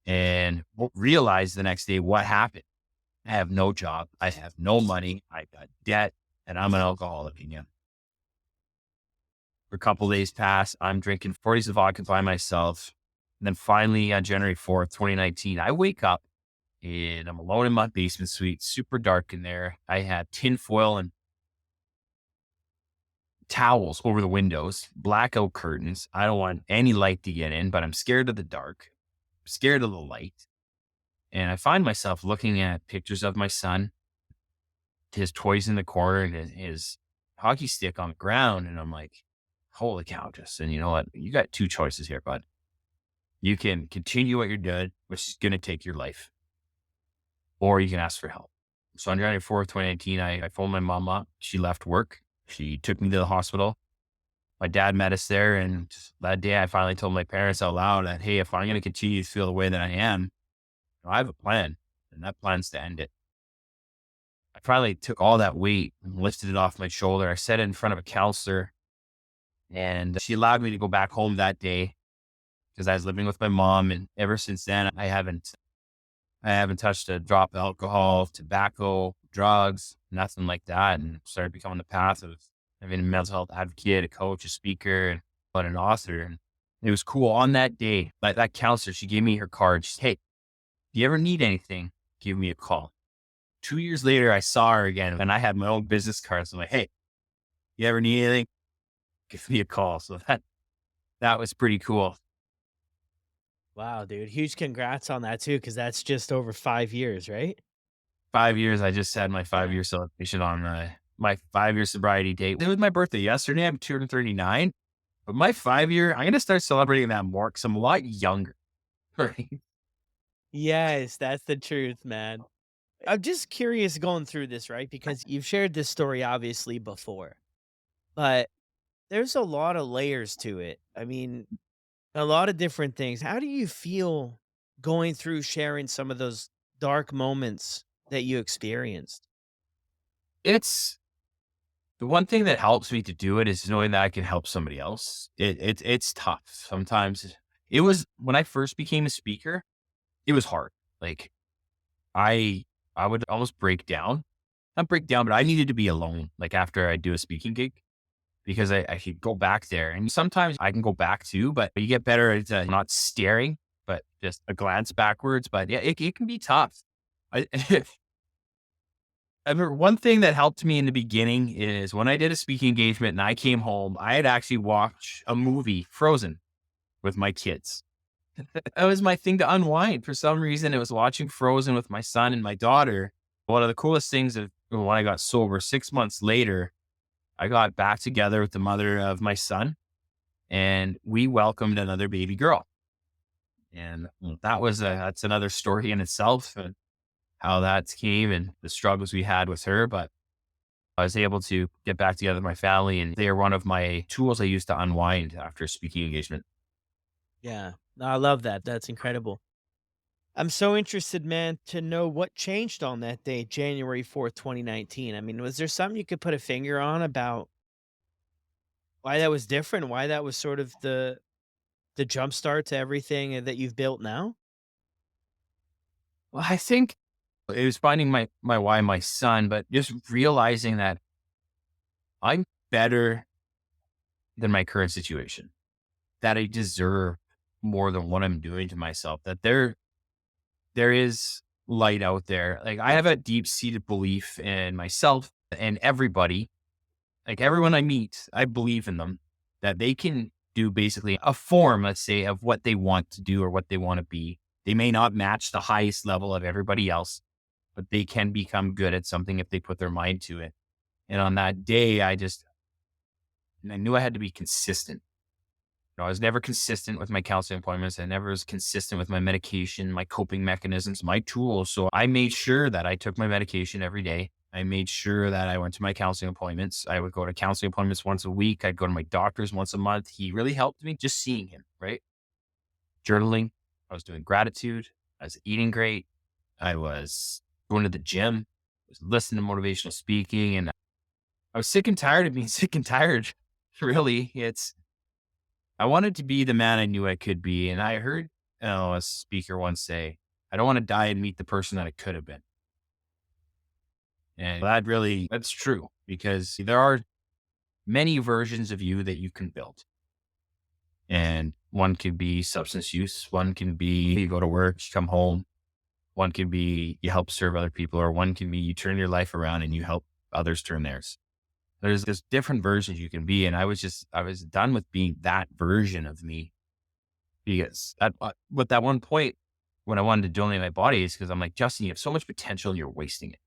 And realized the next day what happened. I have no job. I have no money. I got debt and I'm an alcoholic again. For a couple of days pass, I'm drinking 40s of vodka by myself. And then finally on January 4th, 2019, I wake up and I'm alone in my basement suite, super dark in there. I had tinfoil and towels over the windows, blackout curtains. I don't want any light to get in, but I'm scared of the dark, scared of the light. And I find myself looking at pictures of my son, his toys in the corner and his hockey stick on the ground. And I'm like, holy cow, Justin, you know what? You got 2 choices here, bud. You can continue what you're doing, which is going to take your life, or you can ask for help. So on January 4th, 2019, I phoned my mom up. She left work. She took me to the hospital. My dad met us there. And that day I finally told my parents out loud that, hey, if I'm going to continue to feel the way that I am, I have a plan, and that plan's to end it. I finally took all that weight and lifted it off my shoulder. I sat in front of a counselor, and she allowed me to go back home that day because I was living with my mom. And ever since then, I haven't touched a drop of alcohol, tobacco, drugs, nothing like that. And started becoming the path of having a mental health advocate, a coach, a speaker, and an author. And it was cool. On that day, that counselor, she gave me her card. She said, hey, if you ever need anything, give me a call. 2 years later, I saw her again and I had my own business card. So I'm like, hey, you ever need anything? Give me a call. So that was pretty cool. Wow, dude. Huge congrats on that too, because that's just over 5 years, right? 5 years. I just had my 5-year celebration on my 5-year sobriety date. It was my birthday yesterday. I'm 239. But my 5-year, I'm going to start celebrating that more because I'm a lot younger. Right? Yes, that's the truth, man. I'm just curious going through this, right? Because you've shared this story obviously before, but there's a lot of layers to it. I mean, a lot of different things. How do you feel going through sharing some of those dark moments that you experienced? It's the one thing that helps me to do it is knowing that I can help somebody else. It's tough sometimes. It was when I first became a speaker. It was hard. Like I I would almost break down, not break down, but I needed to be alone. Like after I do a speaking gig, because I could go back there, and sometimes I can go back too. But you get better at not staring, but just a glance backwards. But yeah, it can be tough. I, I remember one thing that helped me in the beginning is when I did a speaking engagement and I came home, I had actually watched a movie, Frozen, with my kids. That was my thing to unwind. For some reason, it was watching Frozen with my son and my daughter. One of the coolest things of when I got sober 6 months later, I got back together with the mother of my son and we welcomed another baby girl. And that's another story in itself and how that came and the struggles we had with her. But I was able to get back together with my family, and they are one of my tools I use to unwind after a speaking engagement. Yeah. No, I love that. That's incredible. I'm so interested, man, to know what changed on that day, January 4th, 2019. I mean, was there something you could put a finger on about why that was different? Why that was sort of the jump start to everything that you've built now? Well, I think it was finding my why, my son, but just realizing that I'm better than my current situation, that I deserve more than what I'm doing to myself, that there is light out there. Like I have a deep seated belief in myself and everybody, like everyone I meet, I believe in them that they can do basically a form, let's say, of what they want to do or what they want to be. They may not match the highest level of everybody else, but they can become good at something if they put their mind to it. And on that day, I knew I had to be consistent. I was never consistent with my counseling appointments. I never was consistent with my medication, my coping mechanisms, my tools. So I made sure that I took my medication every day. I made sure that I went to my counseling appointments. I would go to counseling appointments once a week. I'd go to my doctor's once a month. He really helped me just seeing him, right? Journaling. I was doing gratitude. I was eating great. I was going to the gym. I was listening to motivational speaking. And I was sick and tired of being sick and tired. Really, I wanted to be the man I knew I could be. And I heard a speaker once say, I don't want to die and meet the person that I could have been. And that's true because there are many versions of you that you can build. And one could be substance use. One can be you go to work, you come home. One can be you help serve other people, or one can be you turn your life around and you help others turn theirs. There's different versions you can be. And I was done with being that version of me. Because at that one point, when I wanted to donate my body, is because I'm like, Justin, you have so much potential and you're wasting it.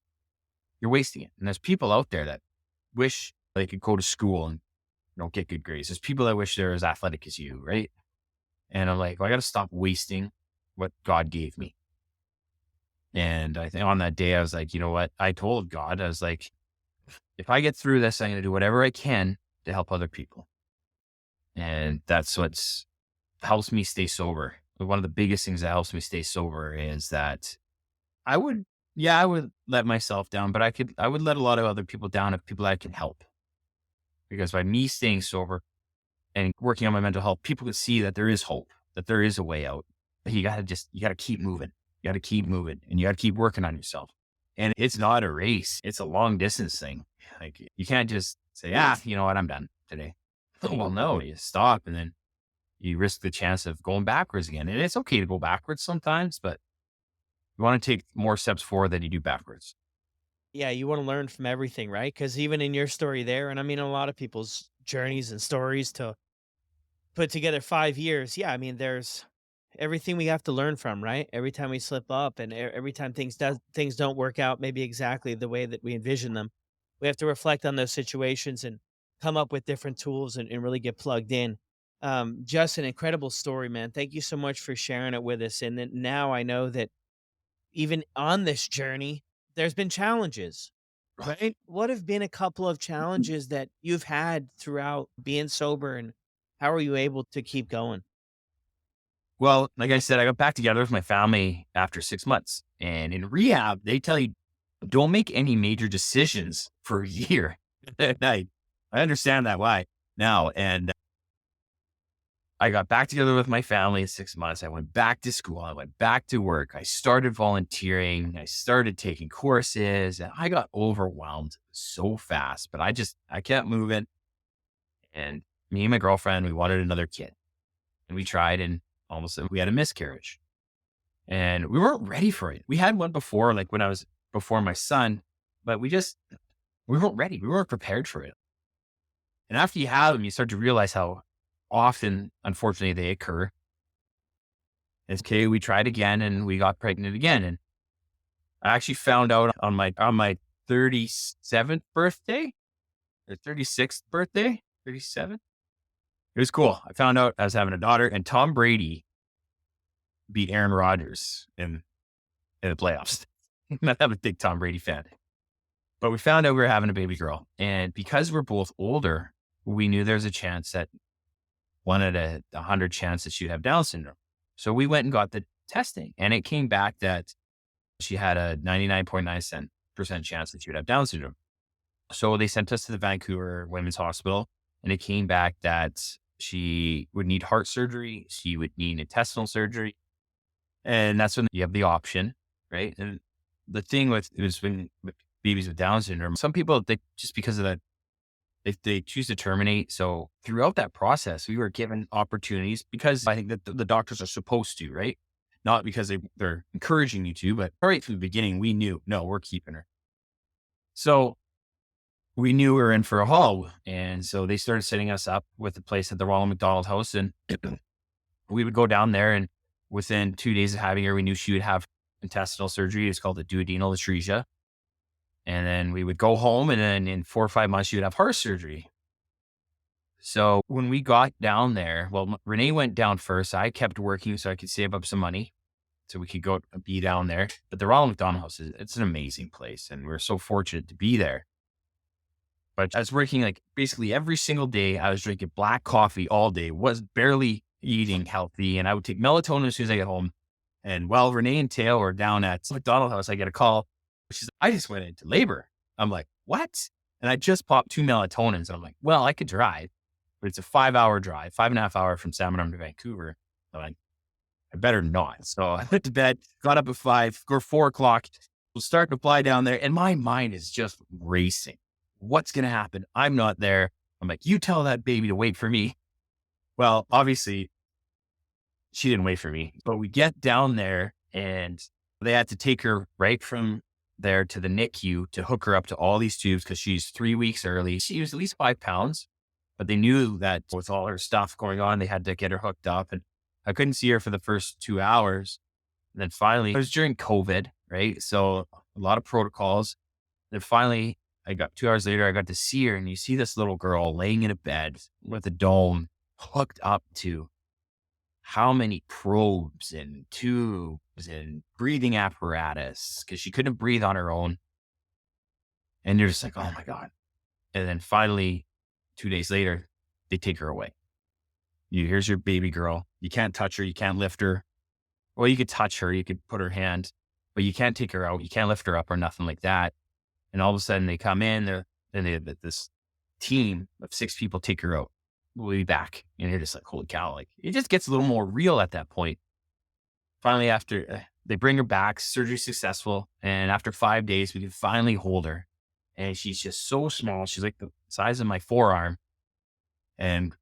You're wasting it. And there's people out there that wish they could go to school and get good grades. There's people that wish they're as athletic as you, right? And I'm like, well, I got to stop wasting what God gave me. And I think on that day, I was like, you know what? I told God, I was like, if I get through this, I'm going to do whatever I can to help other people. And that's what's helps me stay sober. One of the biggest things that helps me stay sober is that I would, yeah, I would let myself down, but I would let a lot of other people down of people I can help. Because by me staying sober and working on my mental health, people could see that there is hope, that there is a way out. But you got to keep moving. You got to keep moving and you got to keep working on yourself. And it's not a race. It's a long distance thing. Like you can't just say, you know what? I'm done today. Well, no, you stop and then you risk the chance of going backwards again. And it's okay to go backwards sometimes, but you want to take more steps forward than you do backwards. Yeah, you wanna learn from everything, right? Because even in your story there, and I mean, a lot of people's journeys and stories to put together 5 years, yeah, I mean, there's everything we have to learn from, right? Every time we slip up and every time things don't work out maybe exactly the way that we envision them, we have to reflect on those situations and come up with different tools and really get plugged in. Just an incredible story, man. Thank you so much for sharing it with us. And then now I know that even on this journey, there's been challenges, right? What have been a couple of challenges that you've had throughout being sober, and how are you able to keep going? Well, like I said, I got back together with my family after 6 months. And in rehab, they tell you don't make any major decisions for a year. And I understand that why now. And I got back together with my family in 6 months. I went back to school. I went back to work. I started volunteering. I started taking courses, and I got overwhelmed so fast, but I kept moving. And me and my girlfriend, we wanted another kid, and we tried, and almost we had a miscarriage, and we weren't ready for it. We had one before, like when I was before my son, but we weren't ready. We weren't prepared for it. And after you have them, you start to realize how often, unfortunately, they occur. It's okay. We tried again and we got pregnant again. And I actually found out on my 37th birthday or 36th birthday, 37. It was cool. I found out I was having a daughter, and Tom Brady beat Aaron Rodgers in the playoffs. I'm a big Tom Brady fan. But we found out we were having a baby girl. And because we're both older, we knew there's a chance that 1 in 100 chance that she'd have Down syndrome. So we went and got the testing, and it came back that she had a 99.9% chance that she would have Down syndrome. So they sent us to the Vancouver Women's Hospital, and it came back that she would need heart surgery. She would need intestinal surgery. And that's when you have the option, right? And the thing with babies with Down syndrome, some people, they just because of that, they choose to terminate. So throughout that process, we were given opportunities because I think that the doctors are supposed to, right? Not because they're encouraging you to, but right from the beginning, we knew, no, we're keeping her. So we knew we were in for a haul. And so they started setting us up with a place at the Ronald McDonald House. And we would go down there, and within 2 days of having her, we knew she would have intestinal surgery. It's called the duodenal atresia. And then we would go home, and then in 4 or 5 months, she would have heart surgery. So when we got down there, well, Renee went down first. I kept working so I could save up some money so we could go be down there. But the Ronald McDonald House, it's an amazing place, and we're so fortunate to be there. But I was working like basically every single day. I was drinking black coffee all day, was barely eating healthy, and I would take melatonin as soon as I get home. And while Renee and Tail were down at McDonald House, I get a call. She's like, I just went into labor. I'm like, what? And I just popped 2 melatonins. And I'm like, well, I could drive, but it's a 5-hour drive, 5.5 hours from Salmon Arm to Vancouver. I'm like, I better not. So I went to bed, got up at 5 or 4 o'clock, was starting to fly down there, and my mind is just racing. What's going to happen? I'm not there. I'm like, you tell that baby to wait for me. Well, obviously, she didn't wait for me, but we get down there, and they had to take her right from there to the NICU to hook her up to all these tubes because she's 3 weeks early. She was at least 5 pounds, but they knew that with all her stuff going on, they had to get her hooked up. And I couldn't see her for the first 2 hours. And then finally, it was during COVID, right? So a lot of protocols. Then finally, 2 hours later, I got to see her, and you see this little girl laying in a bed with a dome hooked up to how many probes and tubes and breathing apparatus because she couldn't breathe on her own. And you're just like, oh my God. And then finally, 2 days later, they take her away. Here's your baby girl. You can't touch her. You can't lift her. Well, you could touch her. You could put her hand, but you can't take her out. You can't lift her up or nothing like that. And all of a sudden they come in, this team of 6 people take her out. We'll be back. And you're just like, holy cow. Like, it just gets a little more real at that point. Finally, after they bring her back, surgery successful. And after 5 days, we can finally hold her. And she's just so small. She's like the size of my forearm. And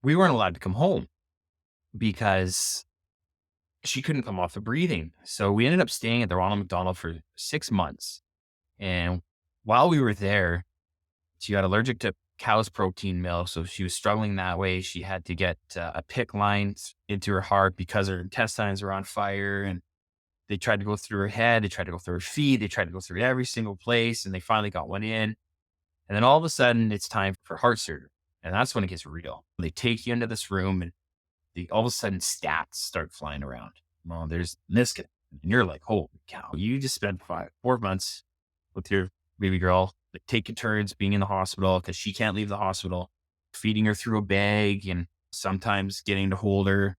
we weren't allowed to come home because she couldn't come off the breathing. So we ended up staying at the Ronald McDonald for 6 months. And while we were there, she got allergic to cow's protein milk. So she was struggling that way. She had to get a PICC line into her heart because her intestines were on fire. And they tried to go through her head. They tried to go through her feet. They tried to go through every single place. And they finally got one in. And then all of a sudden, it's time for heart surgery. And that's when it gets real. They take you into this room and all of a sudden stats start flying around. Well, there's this guy. And you're like, holy cow, you just spent 4 months with your baby girl, like taking turns being in the hospital because she can't leave the hospital, feeding her through a bag and sometimes getting to hold her.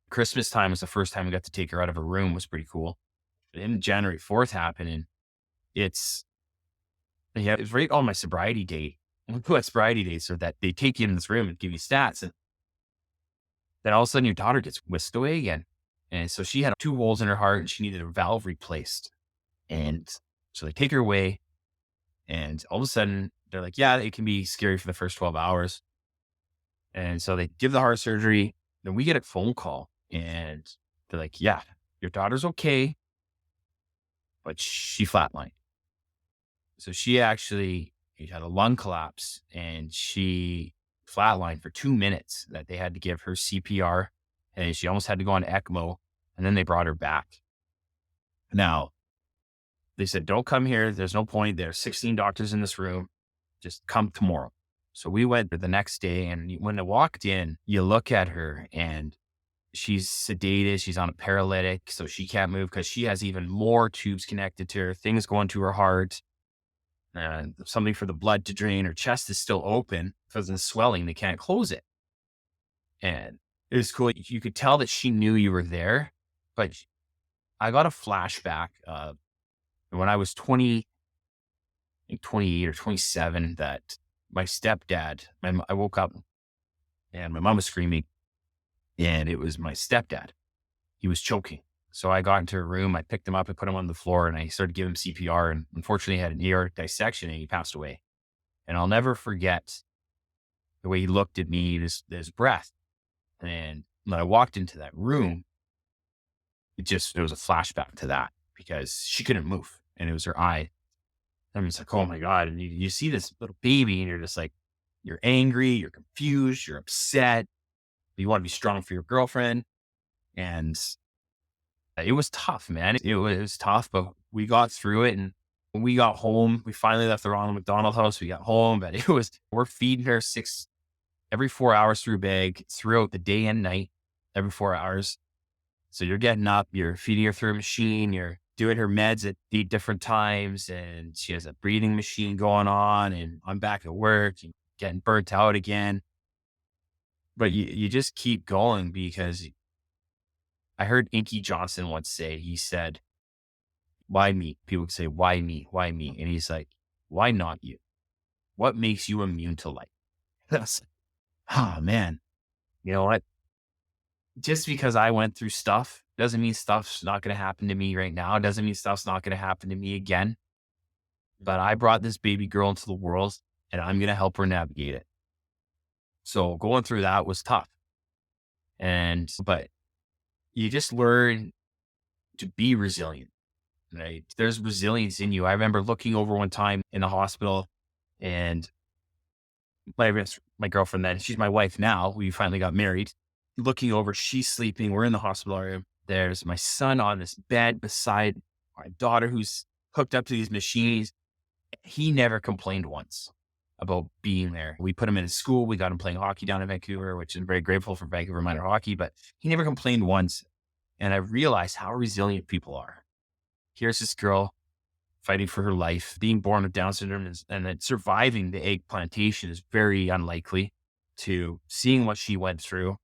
Christmas time was the first time we got to take her out of her room, was pretty cool. But then January 4th happened, and it's right on my sobriety date. What sobriety date? So that they take you in this room and give you stats. And then all of a sudden your daughter gets whisked away again. And so she had 2 holes in her heart and she needed a valve replaced. And so they take her away, and all of a sudden they're like, yeah, it can be scary for the first 12 hours. And so they give the heart surgery. Then we get a phone call and they're like, yeah, your daughter's okay, but she flatlined. So she actually had a lung collapse and she flatlined for 2 minutes, that they had to give her CPR, and she almost had to go on ECMO, and then they brought her back. Now, they said, don't come here. There's no point. There's 16 doctors in this room. Just come tomorrow. So we went the next day, and when I walked in, you look at her and she's sedated. She's on a paralytic, so she can't move because she has even more tubes connected to her, things going to her heart, something for the blood to drain. Her chest is still open because of the swelling. They can't close it. And it was cool. You could tell that she knew you were there, but I got a flashback of when I was 20, I think 28 or 27, that my stepdad, I woke up and my mom was screaming, and it was my stepdad. He was choking. So I got into a room, I picked him up, I put him on the floor, and I started giving him CPR, and unfortunately he had an aortic dissection and he passed away. And I'll never forget the way he looked at me, his breath. And when I walked into that room, it was a flashback to that, because she couldn't move and it was her eye. I'm just like, oh my God. And you see this little baby and you're just like, you're angry, you're confused, you're upset. You want to be strong for your girlfriend. And it was tough, man. It was tough, but we got through it. And when we got home, we finally left the Ronald McDonald house. We got home, but we're feeding her every 4 hours through a bag throughout the day and night, every 4 hours. So you're getting up, you're feeding her through a machine, you're doing her meds at 8 different times, and she has a breathing machine going on, and I'm back at work and getting burnt out again. But you just keep going, because I heard Inky Johnson once say, he said, why me? People would say, why me? Why me? And he's like, why not you? What makes you immune to life? That's, oh man, you know what? Just because I went through stuff doesn't mean stuff's not going to happen to me right now. It doesn't mean stuff's not going to happen to me again. But I brought this baby girl into the world, and I'm going to help her navigate it. So going through that was tough. But you just learn to be resilient, right? There's resilience in you. I remember looking over one time in the hospital, and my girlfriend then, she's my wife now. We finally got married. Looking over, she's sleeping. We're in the hospital room. There's my son on this bed beside my daughter, who's hooked up to these machines. He never complained once about being there. We put him in school. We got him playing hockey down in Vancouver, which I'm very grateful for Vancouver Minor Hockey, but he never complained once. And I realized how resilient people are. Here's this girl fighting for her life, being born with Down syndrome, and then surviving the egg plantation is very unlikely, to seeing what she went through,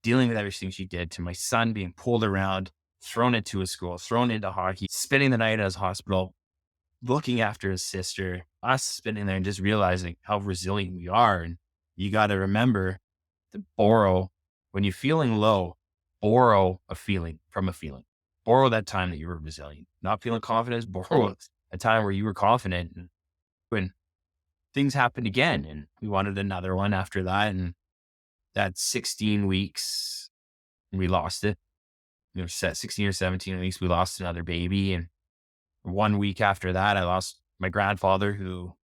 dealing with everything she did, to my son being pulled around, thrown into a school, thrown into hockey, spending the night at his hospital, looking after his sister, us spending there and just realizing how resilient we are. And you got to remember to borrow, when you're feeling low, borrow a feeling from a feeling. Borrow that time that you were resilient. Not feeling confident, borrow a time where you were confident. And when things happened again, and we wanted another one after that, and that 16 weeks, we lost it. 16 or 17 weeks, we lost another baby. And 1 week after that, I lost my grandfather, who,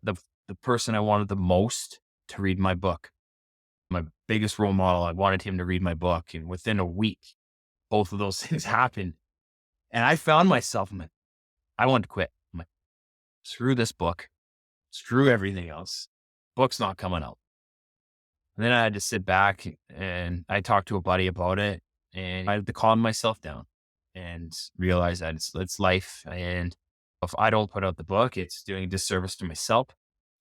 the person I wanted the most to read my book, my biggest role model. I wanted him to read my book. And within a week, both of those things happened. And I found myself, I wanted to quit. I'm like, screw this book, screw everything else. Book's not coming out. And then I had to sit back and I talked to a buddy about it, and I had to calm myself down and realize that it's life. And if I don't put out the book, it's doing a disservice to myself,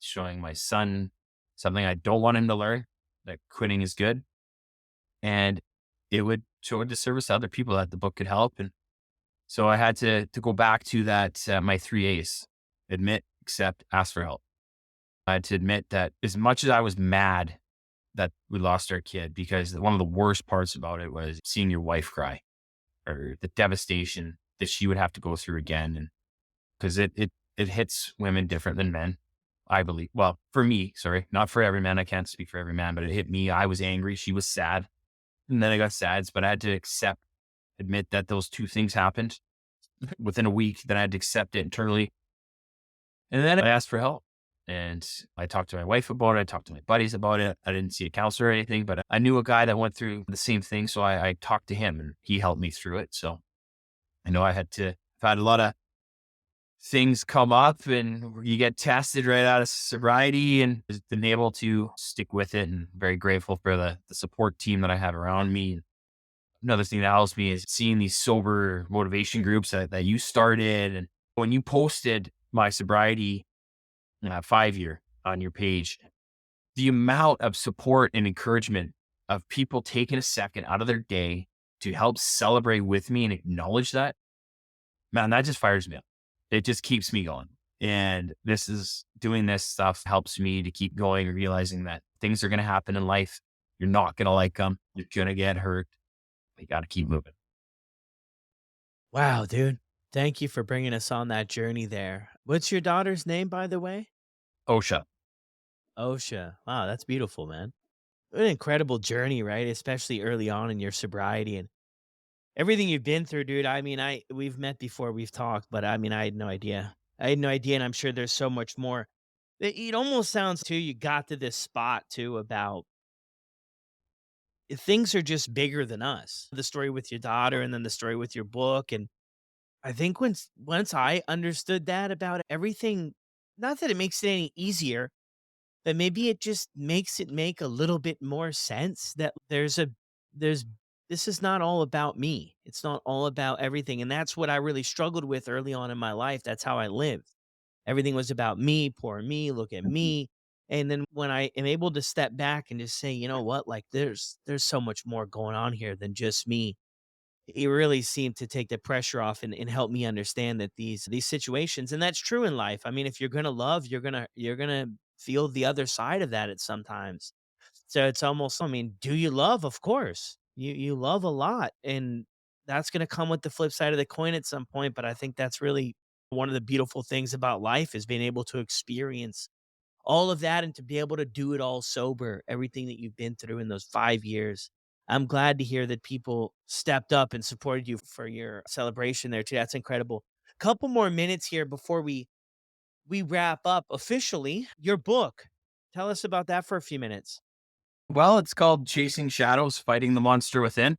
showing my son something I don't want him to learn, that quitting is good. And it would show a disservice to other people that the book could help. And so I had to go back to that, my three A's: admit, accept, ask for help. I had to admit that as much as I was mad that we lost our kid, because one of the worst parts about it was seeing your wife cry, or the devastation that she would have to go through again. And because it hits women different than men, I believe. Well, for me, sorry, not for every man. I can't speak for every man, but it hit me. I was angry. She was sad. And then I got sad, but I had to admit that those two things happened within a week. Then I had to accept it internally. And then I asked for help. And I talked to my wife about it. I talked to my buddies about it. I didn't see a counselor or anything, but I knew a guy that went through the same thing. So I talked to him and he helped me through it. So I know I've had a lot of things come up, and you get tested right out of sobriety, and just been able to stick with it, and very grateful for the support team that I have around me. Another thing that helps me is seeing these sober motivation groups that you started. And when you posted my sobriety 5 year on your page, the amount of support and encouragement of people taking a second out of their day to help celebrate with me and acknowledge that, man, that just fires me up. It just keeps me going. And doing this stuff helps me to keep going, realizing that things are going to happen in life. You're not going to like them. You're going to get hurt. You got to keep moving. Wow, dude. Thank you for bringing us on that journey there. What's your daughter's name, by the way? OSHA. Osha. Wow, that's beautiful, man. What an incredible journey, right? Especially early on in your sobriety and everything you've been through, dude. I mean, we've met before, we've talked, but I mean, I had no idea. I had no idea, and I'm sure there's so much more. It almost sounds too, you got to this spot too about things are just bigger than us. The story with your daughter and then the story with your book. And I think once I understood that about everything, not that it makes it any easier, but maybe it just makes it make a little bit more sense that there's this is not all about me. It's not all about everything. And that's what I really struggled with early on in my life. That's how I lived. Everything was about me, poor me, look at me. And then when I am able to step back and just say, you know what, like there's so much more going on here than just me. It really seemed to take the pressure off and help me understand that these situations, and that's true in life. I mean, if you're gonna love, you're gonna feel the other side of that at sometimes. So it's almost, I mean, do you love? Of course. You love a lot. And that's gonna come with the flip side of the coin at some point. But I think that's really one of the beautiful things about life is being able to experience all of that and to be able to do it all sober, everything that you've been through in those 5 years. I'm glad to hear that people stepped up and supported you for your celebration there too. That's incredible. Couple more minutes here before we wrap up officially. Your book. Tell us about that for a few minutes. Well, it's called Chasing Shadows, Fighting the Monster Within.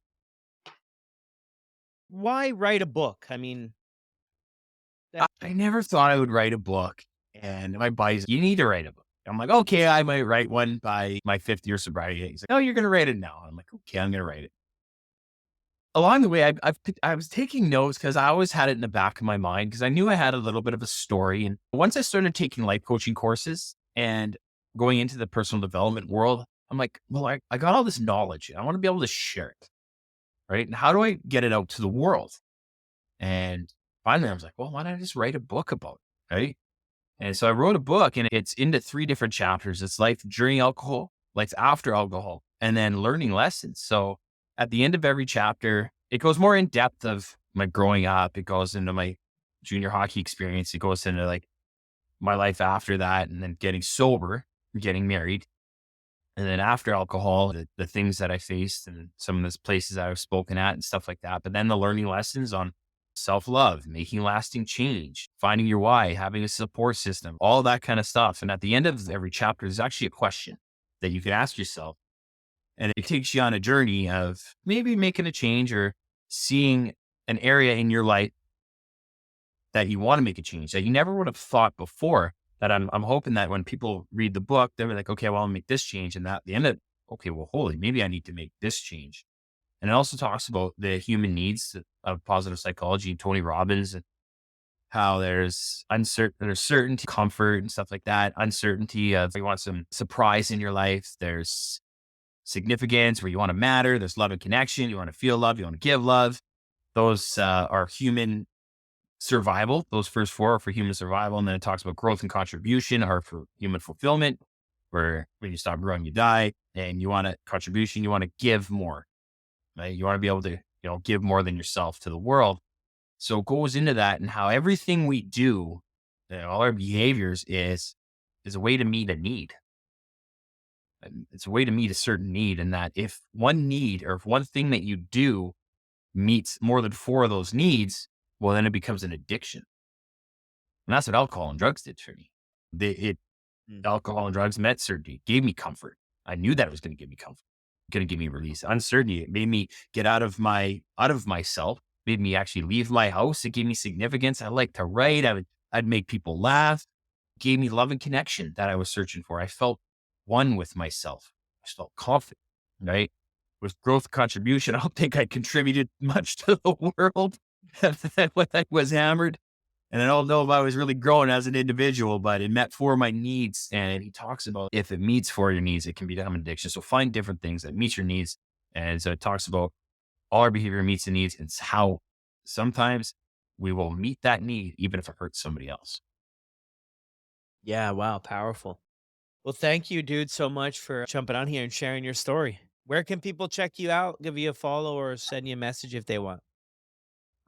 Why write a book? I mean, that I never thought I would write a book. And my buddy's, you need to write a book. I'm like, okay, I might write one by my 5th year sobriety. He's like, oh, you're going to write it now. I'm like, okay, I'm going to write it. Along the way, I was taking notes because I always had it in the back of my mind because I knew I had a little bit of a story. And once I started taking life coaching courses and going into the personal development world, I'm like, well, I got all this knowledge. I want to be able to share it. Right. And how do I get it out to the world? And finally, I was like, well, why don't I just write a book about it? Right. And so I wrote a book, and it's into 3 different chapters. It's life during alcohol, life after alcohol, and then learning lessons. So at the end of every chapter, it goes more in depth of my growing up. It goes into my junior hockey experience. It goes into like my life after that, and then getting sober, getting married. And then after alcohol, the things that I faced and some of the places that I've spoken at and stuff like that. But then the learning lessons on self-love, making lasting change, finding your why, having a support system, all that kind of stuff. And at the end of every chapter, there's actually a question that you can ask yourself. And it takes you on a journey of maybe making a change or seeing an area in your life that you want to make a change that you never would have thought before. That I'm hoping that when people read the book, they're like, okay, well, I'll make this change. And that at the end of okay, well, holy, maybe I need to make this change. And it also talks about the human needs of positive psychology, Tony Robbins, and how there's certainty, comfort, and stuff like that. Uncertainty of you want some surprise in your life. There's significance where you want to matter. There's love and connection. You want to feel love. You want to give love. Those are human survival. Those first four are for human survival. And then it talks about growth and contribution are for human fulfillment, where when you stop growing, you die. And you want a contribution, you want to give more, right? You want to be able to, give more than yourself to the world. So it goes into that and how everything we do, all our behaviors is a way to meet a need. And it's a way to meet a certain need. And that if one need or if one thing that you do meets more than four of those needs, well, then it becomes an addiction. And that's what alcohol and drugs did for me. Alcohol and drugs met certainty, gave me comfort. I knew that it was going to give me comfort, going to give me release. Uncertainty, it made me get out of myself, made me actually leave my house. It gave me significance. I like to write. I'd make people laugh. It gave me love and connection that I was searching for. I felt one with myself. I felt confident, right? With growth contribution, I don't think I contributed much to the world when I was hammered. And I don't know if I was really growing as an individual, but it met for my needs. And he talks about if it meets for your needs, it can become an addiction. So find different things that meet your needs. And so it talks about all our behavior meets the needs. And it's how sometimes we will meet that need, even if it hurts somebody else. Yeah, wow, powerful. Well, thank you, dude, so much for jumping on here and sharing your story. Where can people check you out, give you a follow, or send you a message if they want?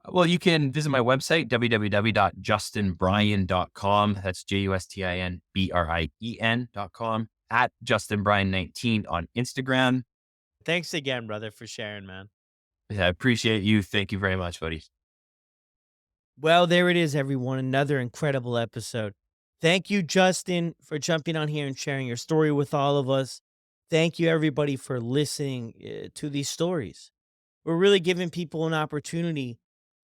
Well, you can visit my website, www.justinbrien.com. That's JustinBrien.com, at JustinBrien19 on Instagram. Thanks again, brother, for sharing, man. I appreciate you. Thank you very much, buddy. Well, there it is, everyone. Another incredible episode. Thank you, Justin, for jumping on here and sharing your story with all of us. Thank you, everybody, for listening to these stories. We're really giving people an opportunity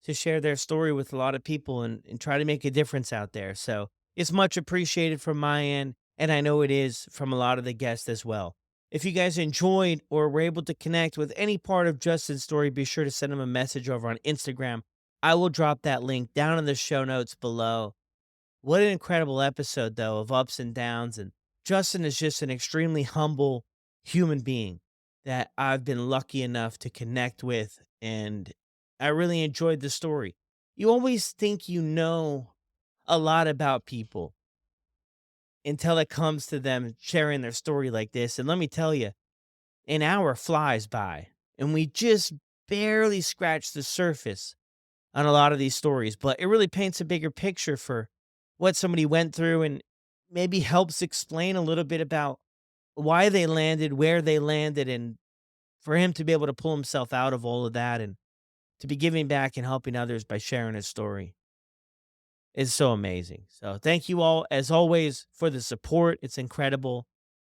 to share their story with a lot of people and try to make a difference out there. So it's much appreciated from my end. And I know it is from a lot of the guests as well. If you guys enjoyed or were able to connect with any part of Justin's story, be sure to send him a message over on Instagram. I will drop that link down in the show notes below. What an incredible episode, though, of ups and downs. And Justin is just an extremely humble human being that I've been lucky enough to connect with. And I really enjoyed the story. You always think you know a lot about people until it comes to them sharing their story like this. And let me tell you, an hour flies by, and we just barely scratched the surface on a lot of these stories, but it really paints a bigger picture for what somebody went through and maybe helps explain a little bit about why they landed where they landed, and for him to be able to pull himself out of all of that and to be giving back and helping others by sharing his story is so amazing. So thank you all, as always, for the support. It's incredible.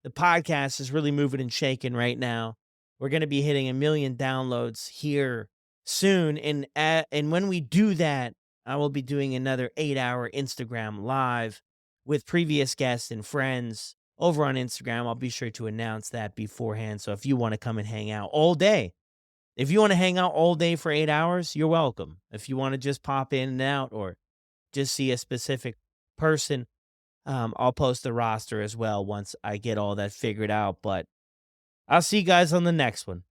The podcast is really moving and shaking right now. We're going to be hitting 1 million downloads here soon, and when we do that, I will be doing another 8-hour Instagram live with previous guests and friends over on Instagram. I'll be sure to announce that beforehand. So if you want to come and hang out all day, if you want to hang out all day for 8 hours, you're welcome. If you want to just pop in and out or just see a specific person, I'll post the roster as well once I get all that figured out. But I'll see you guys on the next one.